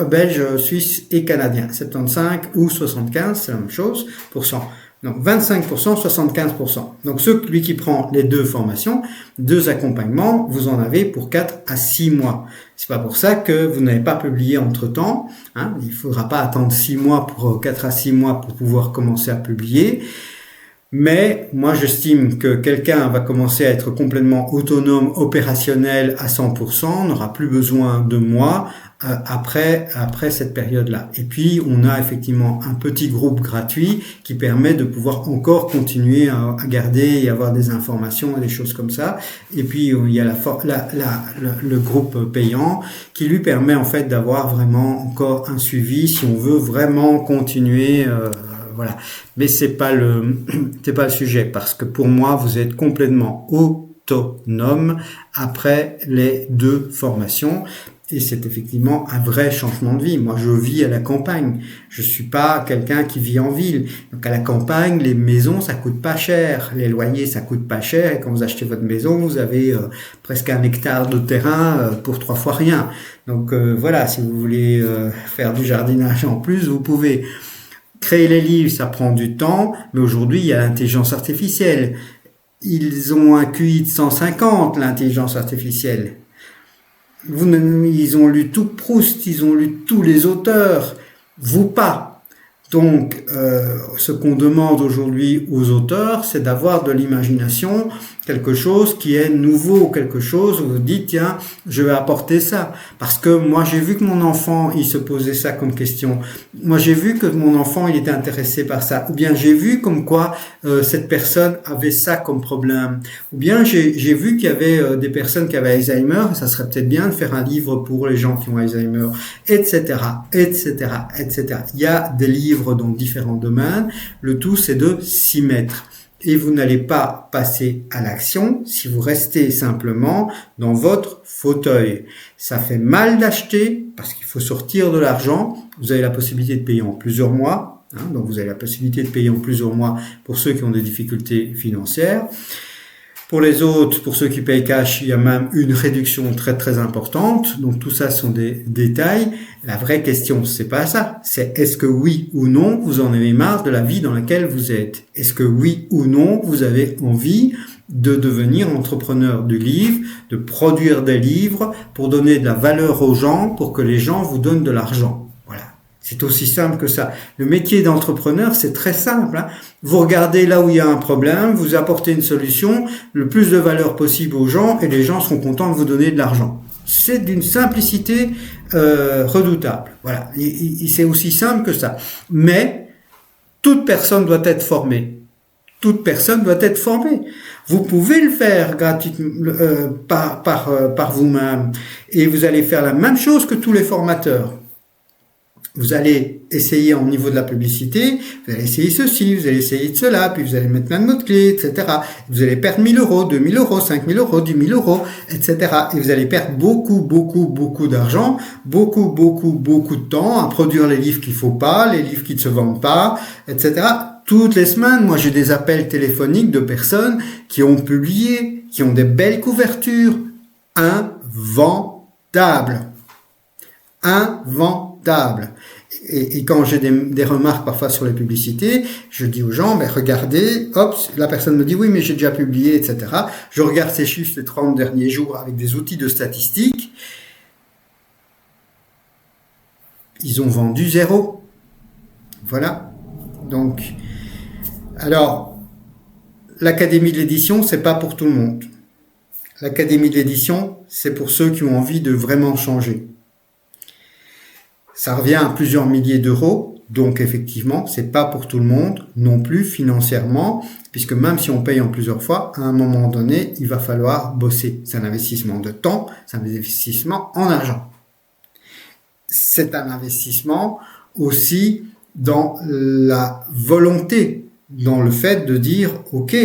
Belges, Suisses et Canadiens. 75 ou 75, c'est la même chose, %. Donc 25%, 75%. Donc celui qui prend les 2 formations, 2 accompagnements, vous en avez pour 4 à 6 mois. C'est pas pour ça que vous n'avez pas publié entre-temps. Il faudra pas attendre 6 mois 4 à 6 mois pour pouvoir commencer à publier. Mais moi, j'estime que quelqu'un va commencer à être complètement autonome, opérationnel à 100%, n'aura plus besoin de moi après cette période-là. Et puis, on a effectivement un petit groupe gratuit qui permet de pouvoir encore continuer à garder et avoir des informations et des choses comme ça. Et puis, il y a le groupe payant qui lui permet en fait d'avoir vraiment encore un suivi si on veut vraiment continuer. Voilà, mais c'est pas le sujet, parce que pour moi vous êtes complètement autonome après les 2 formations, et c'est effectivement un vrai changement de vie. Moi, je vis à la campagne, je suis pas quelqu'un qui vit en ville. Donc à la campagne, les maisons ça coûte pas cher, les loyers ça coûte pas cher, et quand vous achetez votre maison, vous avez presque 1 hectare de terrain pour 3 fois rien. Donc voilà, si vous voulez faire du jardinage en plus, vous pouvez. Créer les livres, ça prend du temps, mais aujourd'hui, il y a l'intelligence artificielle. Ils ont un QI de 150, l'intelligence artificielle. Ils ont lu tout Proust, ils ont lu tous les auteurs, vous pas. Donc, ce qu'on demande aujourd'hui aux auteurs, c'est d'avoir de l'imagination, quelque chose qui est nouveau, quelque chose où vous dites, tiens, je vais apporter ça. Parce que moi, j'ai vu que mon enfant, il se posait ça comme question. Moi, j'ai vu que mon enfant, il était intéressé par ça. Ou bien, j'ai vu comme quoi cette personne avait ça comme problème. Ou bien, j'ai vu qu'il y avait des personnes qui avaient Alzheimer, et ça serait peut-être bien de faire un livre pour les gens qui ont Alzheimer, etc., etc., etc. Il y a des livres dans différents domaines. Le tout, c'est de s'y mettre. Et vous n'allez pas passer à l'action si vous restez simplement dans votre fauteuil. Ça fait mal d'acheter parce qu'il faut sortir de l'argent. Vous avez la possibilité de payer en plusieurs mois. Donc vous avez la possibilité de payer en plusieurs mois pour ceux qui ont des difficultés financières. Pour les autres, pour ceux qui payent cash, il y a même une réduction très très importante. Donc tout ça sont des détails. La vraie question, c'est pas ça. C'est est-ce que oui ou non, vous en avez marre de la vie dans laquelle vous êtes? Est-ce que oui ou non, vous avez envie de devenir entrepreneur du livre, de produire des livres pour donner de la valeur aux gens, pour que les gens vous donnent de l'argent? C'est aussi simple que ça. Le métier d'entrepreneur, c'est très simple. Vous regardez là où il y a un problème, vous apportez une solution, le plus de valeur possible aux gens, et les gens seront contents de vous donner de l'argent. C'est d'une simplicité redoutable. Voilà, c'est aussi simple que ça. Mais toute personne doit être formée. Toute personne doit être formée. Vous pouvez le faire gratuitement par vous-même, et vous allez faire la même chose que tous les formateurs. Vous allez essayer au niveau de la publicité, vous allez essayer ceci, vous allez essayer de cela, puis vous allez mettre plein de mots-clés, etc. Vous allez perdre 1000 euros, 2000 euros, 5000 euros, 10 000 euros, etc. Et vous allez perdre beaucoup d'argent, beaucoup de temps à produire les livres qu'il faut pas, les livres qui ne se vendent pas, etc. Toutes les semaines, moi j'ai des appels téléphoniques de personnes qui ont publié, qui ont des belles couvertures, invendables. Et quand j'ai des remarques parfois sur les publicités, je dis aux gens, regardez, hop, la personne me dit oui, mais j'ai déjà publié, etc. Je regarde ces chiffres les 30 derniers jours avec des outils de statistiques. Ils ont vendu 0. Voilà. Donc, alors, l'Académie de l'édition, c'est pas pour tout le monde. L'Académie de l'édition, c'est pour ceux qui ont envie de vraiment changer. Ça revient à plusieurs milliers d'euros, donc effectivement, c'est pas pour tout le monde non plus financièrement, puisque même si on paye en plusieurs fois, à un moment donné, il va falloir bosser. C'est un investissement de temps, c'est un investissement en argent. C'est un investissement aussi dans la volonté, dans le fait de dire, ok,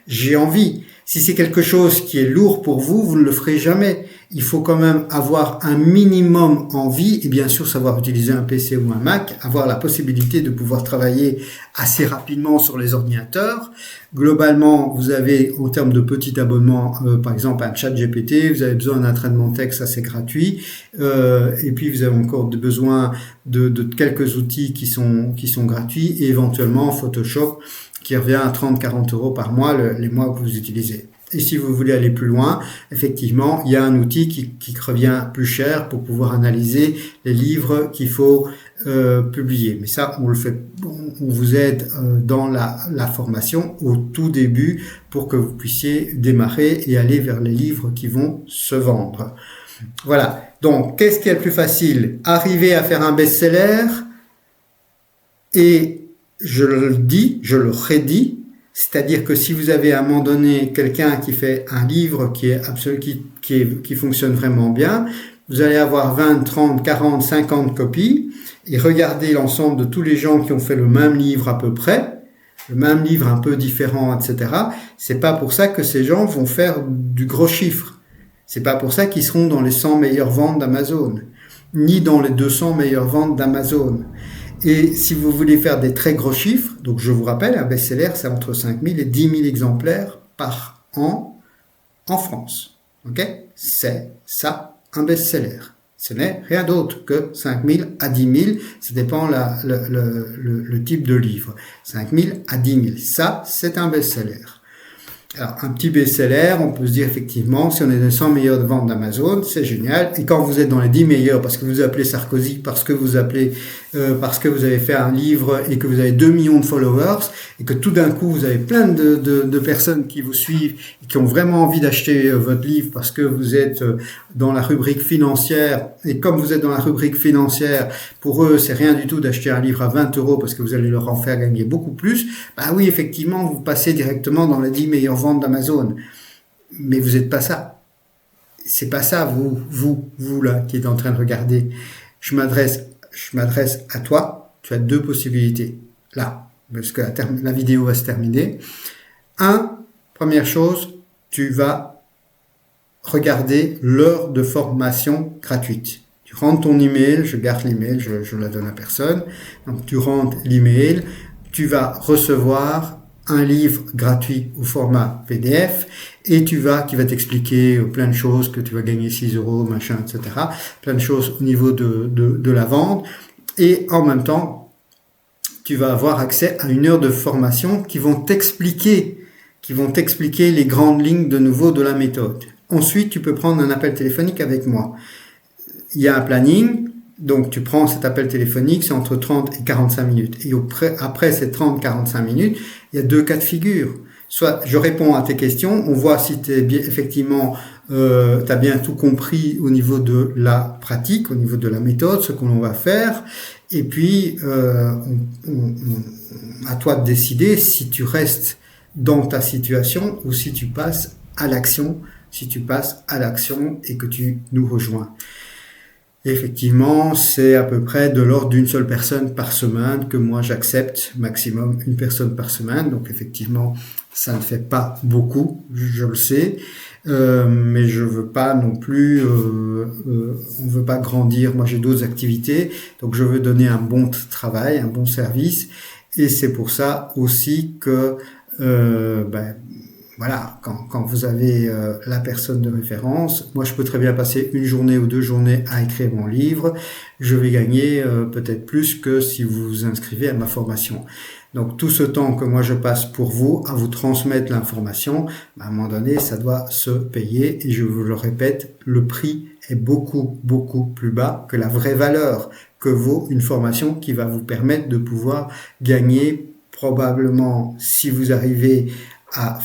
j'ai envie. Si c'est quelque chose qui est lourd pour vous, vous ne le ferez jamais. Il faut quand même avoir un minimum envie et bien sûr savoir utiliser un PC ou un Mac, avoir la possibilité de pouvoir travailler assez rapidement sur les ordinateurs. Globalement, vous avez, en termes de petit abonnement, par exemple un ChatGPT, vous avez besoin d'un traitement de texte assez gratuit, et puis vous avez encore besoin de quelques outils qui sont gratuits, et éventuellement Photoshop qui revient à 30-40 euros par mois les mois que vous utilisez. Et si vous voulez aller plus loin, effectivement, il y a un outil qui revient plus cher pour pouvoir analyser les livres qu'il faut publier. Mais ça, on on vous aide dans la formation au tout début pour que vous puissiez démarrer et aller vers les livres qui vont se vendre. Voilà. Donc, qu'est-ce qui est le plus facile? Arriver à faire un best-seller, et je le dis, je le redis, c'est-à-dire que si vous avez à un moment donné quelqu'un qui fait un livre qui fonctionne vraiment bien, vous allez avoir 20, 30, 40, 50 copies, et regardez l'ensemble de tous les gens qui ont fait le même livre à peu près, le même livre un peu différent, etc. C'est pas pour ça que ces gens vont faire du gros chiffre. C'est pas pour ça qu'ils seront dans les 100 meilleures ventes d'Amazon, ni dans les 200 meilleures ventes d'Amazon. Et si vous voulez faire des très gros chiffres, donc je vous rappelle, un best-seller, c'est entre 5 000 et 10 000 exemplaires par an en France. Ok? C'est ça, un best-seller. Ce n'est rien d'autre que 5 000 à 10 000, ça dépend le type de livre. 5 000 à 10 000, ça, c'est un best-seller. Alors, un petit best-seller, on peut se dire effectivement, si on est dans les 100 meilleurs de vente d'Amazon, c'est génial. Et quand vous êtes dans les 10 meilleurs, parce que vous appelez Sarkozy, parce que vous avez fait un livre et que vous avez 2 millions de followers, et que tout d'un coup, vous avez plein de personnes qui vous suivent et qui ont vraiment envie d'acheter votre livre parce que vous êtes dans la rubrique financière. Et comme vous êtes dans la rubrique financière, pour eux, c'est rien du tout d'acheter un livre à 20 € parce que vous allez leur en faire gagner beaucoup plus. Bah oui, effectivement, vous passez directement dans les 10 meilleurs ventes d'Amazon. Mais vous n'êtes pas ça. C'est pas ça, vous là, qui êtes en train de regarder. Je m'adresse à toi. Tu as deux possibilités. Là, parce que la vidéo va se terminer. Première chose, tu vas regarder l'heure de formation gratuite. Tu rentres ton email, je garde l'email, je la donne à personne. Donc tu rentres l'email, tu vas recevoir un livre gratuit au format PDF et qui va t'expliquer plein de choses, que tu vas gagner 6 €, machin, etc. Plein de choses au niveau de la vente. Et en même temps, tu vas avoir accès à 1 heure de formation qui vont t'expliquer les grandes lignes de nouveau de la méthode. Ensuite, tu peux prendre un appel téléphonique avec moi. Il y a un planning. Donc, tu prends cet appel téléphonique, c'est entre 30 et 45 minutes. Et après ces 30-45 minutes, il y a 2 cas de figure. Soit je réponds à tes questions, on voit si tu es bien, effectivement, tu as bien tout compris au niveau de la pratique, au niveau de la méthode, ce que l'on va faire. Et puis, à toi de décider si tu restes dans ta situation ou si tu passes à l'action, et que tu nous rejoins. Effectivement, c'est à peu près de l'ordre d'une seule personne par semaine que moi j'accepte, maximum une personne par semaine. Donc effectivement, ça ne fait pas beaucoup, je le sais, mais je veux pas non plus, on veut pas grandir. Moi j'ai d'autres activités, donc je veux donner un bon travail, un bon service, et c'est pour ça aussi que voilà, quand vous avez la personne de référence, moi je peux très bien passer 1 journée ou 2 journées à écrire mon livre, je vais gagner peut-être plus que si vous vous inscrivez à ma formation. Donc tout ce temps que moi je passe pour vous, à vous transmettre l'information, à un moment donné ça doit se payer, et je vous le répète, le prix est beaucoup plus bas que la vraie valeur que vaut une formation qui va vous permettre de pouvoir gagner probablement, si vous arrivez à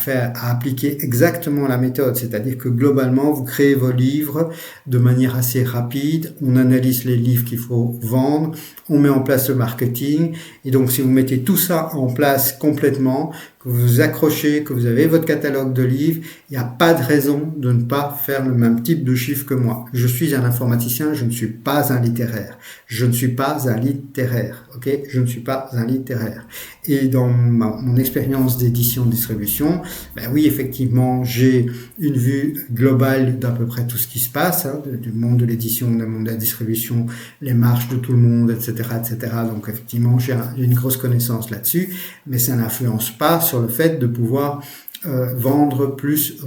appliquer exactement la méthode, c'est-à-dire que globalement vous créez vos livres de manière assez rapide, on analyse les livres qu'il faut vendre, on met en place le marketing, et donc si vous mettez tout ça en place complètement, que vous vous accrochez, que vous avez votre catalogue de livres, il n'y a pas de raison de ne pas faire le même type de chiffre que moi. Je suis un informaticien, je ne suis pas un littéraire. Je ne suis pas un littéraire, ok? Je ne suis pas un littéraire. Et dans mon expérience d'édition-distribution, ben oui, effectivement, j'ai une vue globale d'à peu près tout ce qui se passe, hein, du monde de l'édition, du monde de la distribution, les marges de tout le monde, etc., etc. Donc effectivement, j'ai une grosse connaissance là-dessus, mais ça n'influence pas sur le fait de pouvoir vendre plus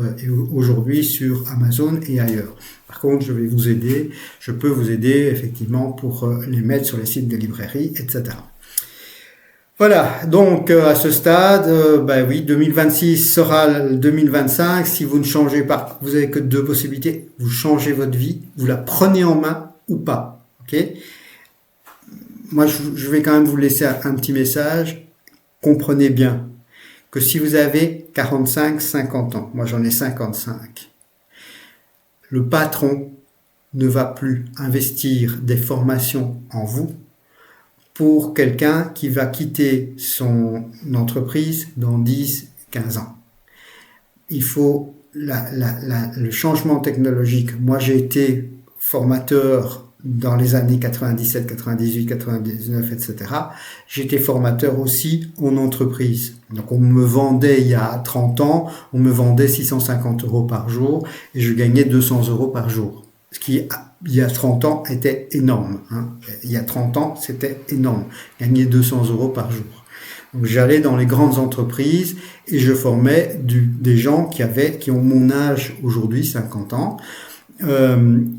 aujourd'hui sur Amazon et ailleurs. Par contre, je peux vous aider effectivement pour les mettre sur les sites de librairie, etc. Voilà, donc à ce stade, oui, 2026 sera 2025. Si vous ne changez pas, vous avez que 2 possibilités. Vous changez votre vie, vous la prenez en main ou pas. Ok ? moi, je vais quand même vous laisser un petit message. Comprenez bien que si vous avez 45, 50 ans, moi j'en ai 55, le patron ne va plus investir des formations en vous pour quelqu'un qui va quitter son entreprise dans 10, 15 ans. Il faut le changement technologique. Moi, j'ai été formateur dans les années 97, 98, 99, etc. J'étais formateur aussi en entreprise. Donc, on me vendait, il y a 30 ans, on me vendait 650 € par jour et je gagnais 200 € par jour. Ce qui, il y a 30 ans, était énorme. Il y a 30 ans, c'était énorme. Gagner 200 € par jour. Donc, j'allais dans les grandes entreprises et je formais des gens qui ont mon âge aujourd'hui, 50 ans,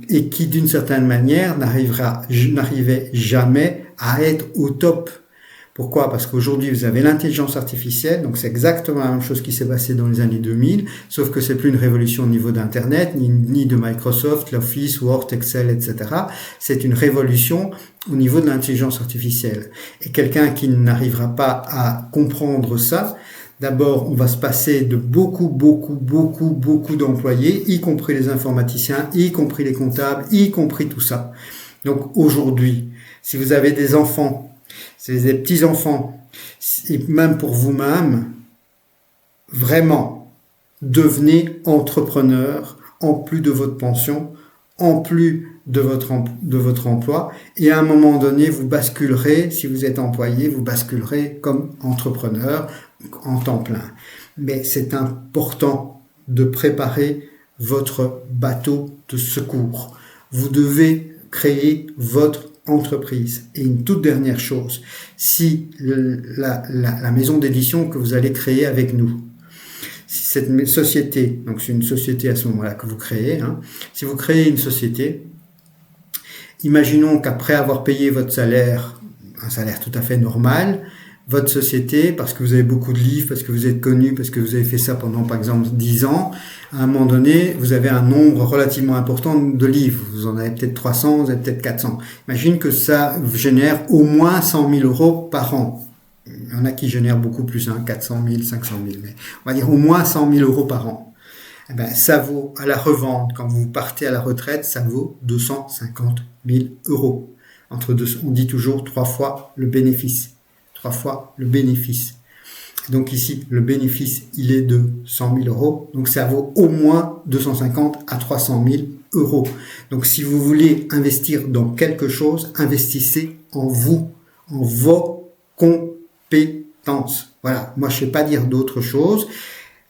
et qui d'une certaine manière n'arrivaient jamais à être au top. Pourquoi? Parce qu'aujourd'hui vous avez l'intelligence artificielle, donc c'est exactement la même chose qui s'est passé dans les années 2000, sauf que c'est plus une révolution au niveau d'Internet, ni de Microsoft, l'Office, Word, Excel, etc. C'est une révolution au niveau de l'intelligence artificielle. Et quelqu'un qui n'arrivera pas à comprendre ça, d'abord, on va se passer de beaucoup d'employés, y compris les informaticiens, y compris les comptables, y compris tout ça. Donc aujourd'hui, si vous avez des enfants, si vous avez des petits-enfants, et même pour vous-même, vraiment, devenez entrepreneur en plus de votre pension, en plus de votre emploi, et à un moment donné, vous basculerez, si vous êtes employé, vous basculerez comme entrepreneur en temps plein. Mais c'est important de préparer votre bateau de secours. Vous devez créer votre entreprise. Et une toute dernière chose, si la maison d'édition que vous allez créer avec nous, si cette société, donc c'est une société à ce moment-là que vous créez, si vous créez une société, imaginons qu'après avoir payé votre salaire, un salaire tout à fait normal, votre société, parce que vous avez beaucoup de livres, parce que vous êtes connu, parce que vous avez fait ça pendant, par exemple, 10 ans, à un moment donné, vous avez un nombre relativement important de livres. Vous en avez peut-être 300, vous avez peut-être 400. Imagine que ça génère au moins 100 000 € par an. Il y en a qui génèrent beaucoup plus, 400 000, 500 000, mais on va dire au moins 100 000 € par an. Eh ben, ça vaut, à la revente, quand vous partez à la retraite, ça vaut 250 000 €. On dit toujours 3 fois le bénéfice. 3 fois le bénéfice. Donc ici, le bénéfice, il est de 100 000 €. Donc ça vaut au moins 250 à 300 000 €. Donc si vous voulez investir dans quelque chose, investissez en vous, en vos compétences. Voilà, moi je ne sais pas dire d'autre chose.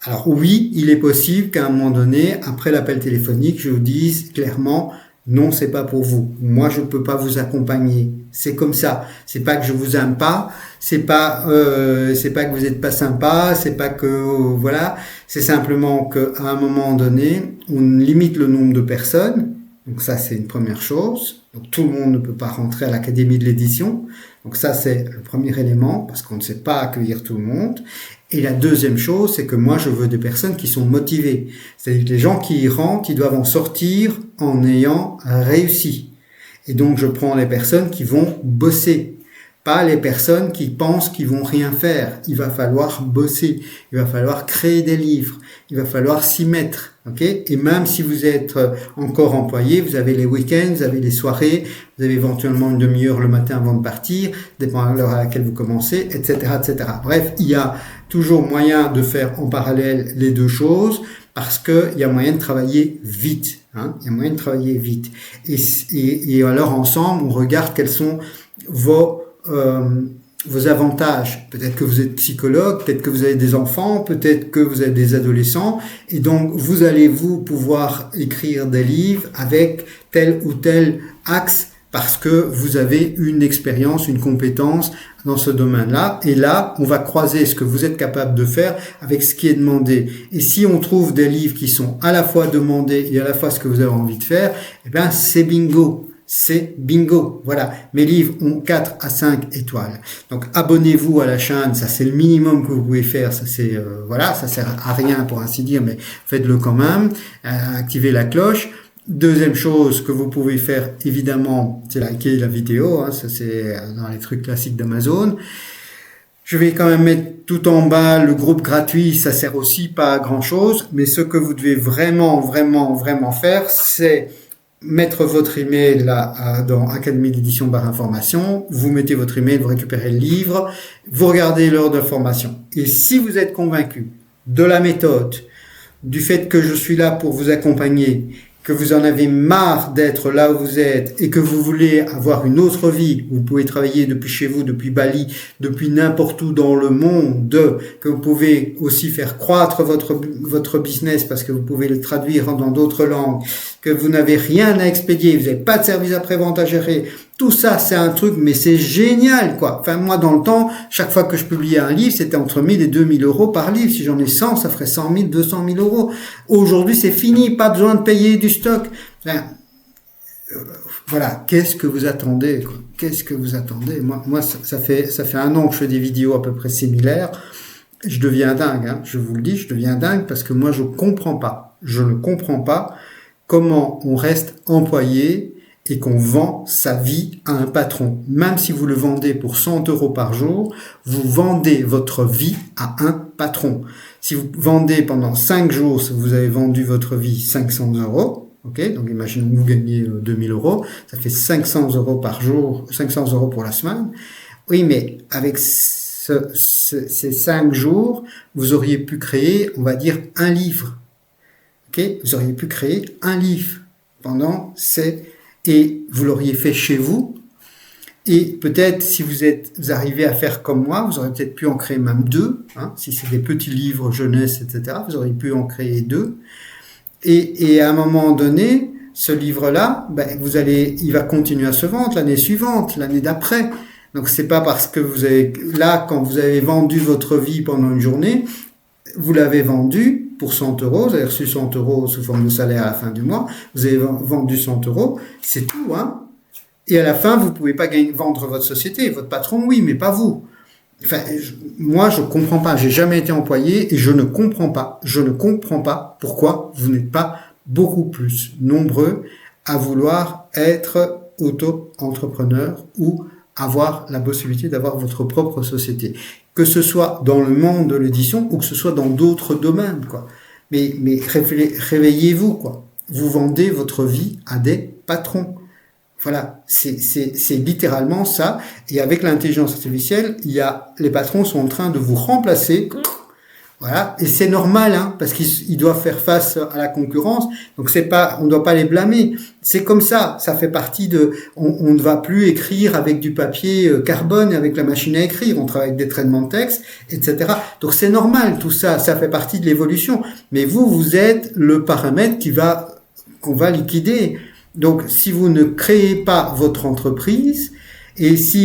Alors oui, il est possible qu'à un moment donné, après l'appel téléphonique, je vous dise clairement, non, c'est pas pour vous. Moi, je peux pas vous accompagner. C'est comme ça. C'est pas que je vous aime pas. C'est pas que vous êtes pas sympa. C'est pas que voilà. C'est simplement que à un moment donné, on limite le nombre de personnes. Donc ça, c'est une première chose. Donc tout le monde ne peut pas rentrer à l'académie de l'édition. Donc ça, c'est le premier élément parce qu'on ne sait pas accueillir tout le monde. Et la deuxième chose, c'est que moi, je veux des personnes qui sont motivées. C'est-à-dire que les gens qui y rentrent, ils doivent en sortir en ayant réussi. Et donc, je prends les personnes qui vont bosser, pas les personnes qui pensent qu'ils vont rien faire. Il va falloir bosser, il va falloir créer des livres, il va falloir s'y mettre. Okay, et même si vous êtes encore employé, vous avez les week-ends, vous avez les soirées, vous avez éventuellement une demi-heure le matin avant de partir, dépend de l'heure à laquelle vous commencez, etc., etc. Bref, il y a toujours moyen de faire en parallèle les deux choses parce que il y a moyen de travailler vite. Il y a moyen de travailler vite. Et alors ensemble, on regarde quels sont vos avantages. Peut-être que vous êtes psychologue, peut-être que vous avez des enfants, peut-être que vous avez des adolescents, et donc vous allez pouvoir écrire des livres avec tel ou tel axe parce que vous avez une expérience, une compétence dans ce domaine-là. Et là, on va croiser ce que vous êtes capable de faire avec ce qui est demandé. Et si on trouve des livres qui sont à la fois demandés et à la fois ce que vous avez envie de faire, eh bien, c'est bingo. C'est bingo. Voilà. Mes livres ont 4 à 5 étoiles. Donc, abonnez-vous à la chaîne. Ça, c'est le minimum que vous pouvez faire. Ça, c'est, voilà. Ça sert à rien pour ainsi dire, mais faites-le quand même. Activez la cloche. Deuxième chose que vous pouvez faire, évidemment, c'est liker la vidéo, hein, ça c'est dans les trucs classiques d'Amazon. Je vais quand même mettre tout en bas le groupe gratuit, ça sert aussi pas à grand chose, mais ce que vous devez vraiment faire, c'est mettre votre email là dans Académie d'édition /information, vous mettez votre email, vous récupérez le livre, vous regardez l'heure de formation. Et si vous êtes convaincu de la méthode, du fait que je suis là pour vous accompagner, que vous en avez marre d'être là où vous êtes et que vous voulez avoir une autre vie, vous pouvez travailler depuis chez vous, depuis Bali, depuis n'importe où dans le monde, que vous pouvez aussi faire croître votre business parce que vous pouvez le traduire dans d'autres langues, que vous n'avez rien à expédier, vous n'avez pas de service après-vente à gérer. Tout ça, c'est un truc, mais c'est génial, quoi. Enfin, moi, dans le temps, chaque fois que je publiais un livre, c'était entre 1000 et 2000 euros par livre. Si j'en ai 100, ça ferait 100 000, 200 000 euros. Aujourd'hui, c'est fini. Pas besoin de payer du stock. Enfin, voilà. Qu'est-ce que vous attendez, quoi? Qu'est-ce que vous attendez? Moi, ça fait 1 an que je fais des vidéos à peu près similaires. Je deviens dingue, hein. Je vous le dis, je deviens dingue parce que moi, je ne comprends pas comment on reste employé et qu'on vend sa vie à un patron. Même si vous le vendez pour 100 euros par jour, vous vendez votre vie à un patron. Si vous vendez pendant 5 jours, si vous avez vendu votre vie 500 euros, ok, donc imaginons que vous gagnez 2000 euros, ça fait 500 euros par jour, 500 euros pour la semaine. Oui, mais avec ces 5 jours, vous auriez pu créer, on va dire, un livre. Ok, vous auriez pu créer un livre pendant et vous l'auriez fait chez vous. Et peut-être, si vous arrivez à faire comme moi, vous auriez peut-être pu en créer même 2, hein, si c'est des petits livres jeunesse, etc., vous auriez pu en créer 2. Et à un moment donné, ce livre-là, il va continuer à se vendre l'année suivante, l'année d'après. Donc c'est pas parce que quand vous avez vendu votre vie pendant une journée, vous l'avez vendu pour 100 euros, vous avez reçu 100 euros sous forme de salaire à la fin du mois, vous avez vendu 100 euros, c'est tout, hein. Et à la fin, vous pouvez pas vendre votre société, votre patron, oui, mais pas vous. Enfin, moi, je comprends pas, j'ai jamais été employé et je ne comprends pas pourquoi vous n'êtes pas beaucoup plus nombreux à vouloir être auto-entrepreneur ou avoir la possibilité d'avoir votre propre société. Que ce soit dans le monde de l'édition ou que ce soit dans d'autres domaines, quoi. Mais réveillez-vous, quoi. Vous vendez votre vie à des patrons. Voilà, c'est littéralement ça. Et avec l'intelligence artificielle, les patrons sont en train de vous remplacer. Voilà, et c'est normal, hein, parce qu'ils doivent faire face à la concurrence. Donc on ne doit pas les blâmer. C'est comme ça fait partie on ne va plus écrire avec du papier carbone, avec la machine à écrire. On travaille avec des traitements de texte, etc. Donc c'est normal, tout ça fait partie de l'évolution. Mais vous êtes le paramètre qu'on va liquider. Donc si vous ne créez pas votre entreprise,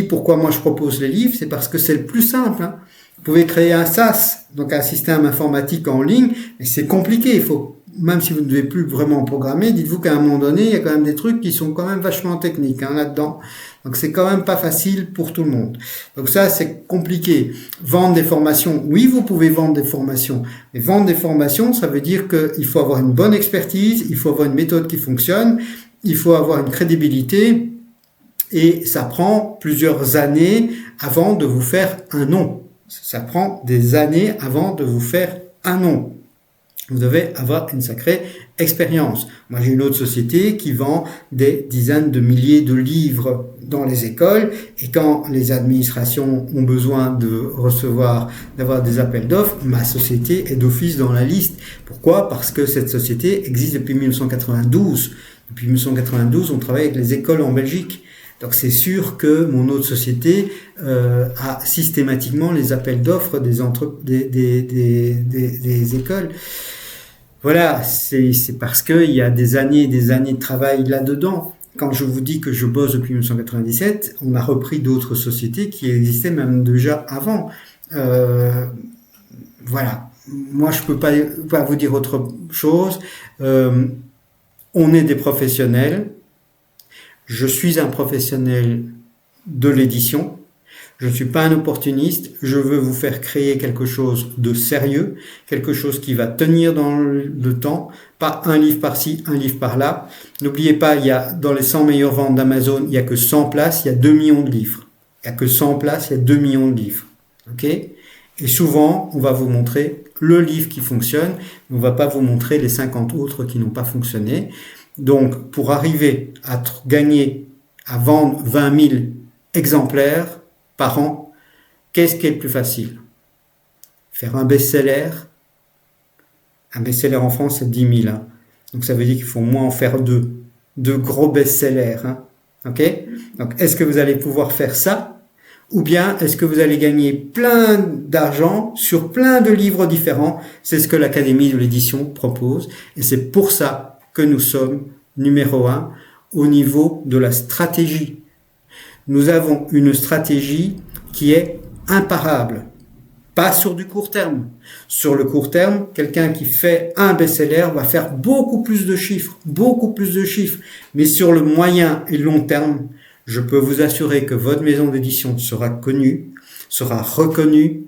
pourquoi moi je propose les livres, c'est parce que c'est le plus simple, hein. Vous pouvez créer un SaaS, donc un système informatique en ligne, mais c'est compliqué. Même si vous ne devez plus vraiment programmer, dites-vous qu'à un moment donné, il y a quand même des trucs qui sont quand même vachement techniques, hein, là-dedans. Donc c'est quand même pas facile pour tout le monde. Donc ça, c'est compliqué. Vendre des formations, oui, vous pouvez vendre des formations. Mais vendre des formations, ça veut dire qu'il faut avoir une bonne expertise, il faut avoir une méthode qui fonctionne, il faut avoir une crédibilité, et ça prend plusieurs années avant de vous faire un nom. Ça prend des années avant de vous faire un nom. Vous devez avoir une sacrée expérience. Moi, j'ai une autre société qui vend des dizaines de milliers de livres dans les écoles, et quand les administrations ont besoin d'avoir des appels d'offres, ma société est d'office dans la liste. Pourquoi? Parce que cette société existe depuis 1992. Depuis 1992, on travaille avec les écoles en Belgique. Donc c'est sûr que mon autre société a systématiquement les appels d'offres des écoles. Voilà, c'est parce que il y a des années et des années de travail là-dedans. Quand je vous dis que je bosse depuis 1997, on a repris d'autres sociétés qui existaient même déjà avant. Voilà. Moi, je peux pas vous dire autre chose. On est des professionnels. Je suis un professionnel de l'édition. Je ne suis pas un opportuniste, je veux vous faire créer quelque chose de sérieux, quelque chose qui va tenir dans le temps, pas un livre par-ci, un livre par-là. N'oubliez pas, il y a dans les 100 meilleures ventes d'Amazon, il n'y a que 100 places, il y a 2 millions de livres. Il n'y a que 100 places, il y a 2 millions de livres. Ok ? Et souvent, on va vous montrer le livre qui fonctionne, on ne va pas vous montrer les 50 autres qui n'ont pas fonctionné. Donc, pour arriver à gagner, à vendre 20 000 exemplaires par an, qu'est-ce qui est le plus facile? Faire un best-seller. Un best-seller en France, c'est 10 000. Hein. Donc, ça veut dire qu'il faut au moins en faire deux. Deux gros best-sellers. Hein. Ok? Donc, est-ce que vous allez pouvoir faire ça? Ou bien, est-ce que vous allez gagner plein d'argent sur plein de livres différents? C'est ce que l'Académie de l'édition propose. Et c'est pour ça que nous sommes numéro 1 au niveau de la stratégie. Nous avons une stratégie qui est imparable. Pas sur du court terme. Sur le court terme, quelqu'un qui fait un best-seller va faire beaucoup plus de chiffres. Mais sur le moyen et long terme, je peux vous assurer que votre maison d'édition sera connue, sera reconnue.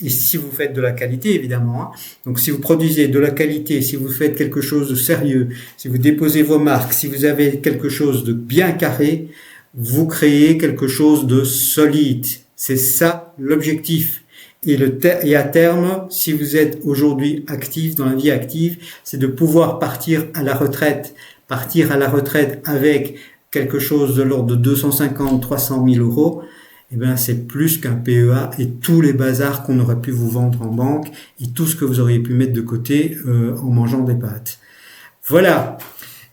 Et si vous faites de la qualité, évidemment, hein. Donc si vous produisez de la qualité, si vous faites quelque chose de sérieux, si vous déposez vos marques, si vous avez quelque chose de bien carré, vous créez quelque chose de solide. C'est ça l'objectif. Et à terme, si vous êtes aujourd'hui actif dans la vie active, c'est de pouvoir partir à la retraite. Partir à la retraite avec quelque chose de l'ordre de 250, 300 000 euros, eh ben, c'est plus qu'un PEA et tous les bazars qu'on aurait pu vous vendre en banque et tout ce que vous auriez pu mettre de côté en mangeant des pâtes. Voilà.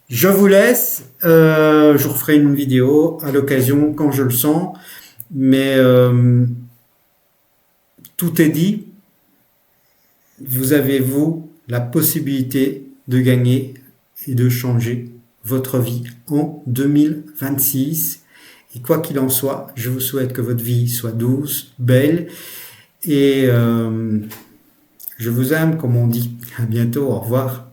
Je vous laisse, je vous referai une vidéo à l'occasion quand je le sens, mais tout est dit. Vous avez, vous, la possibilité de gagner et de changer votre vie en 2026. Et quoi qu'il en soit, je vous souhaite que votre vie soit douce, belle, et je vous aime, comme on dit. À bientôt, au revoir.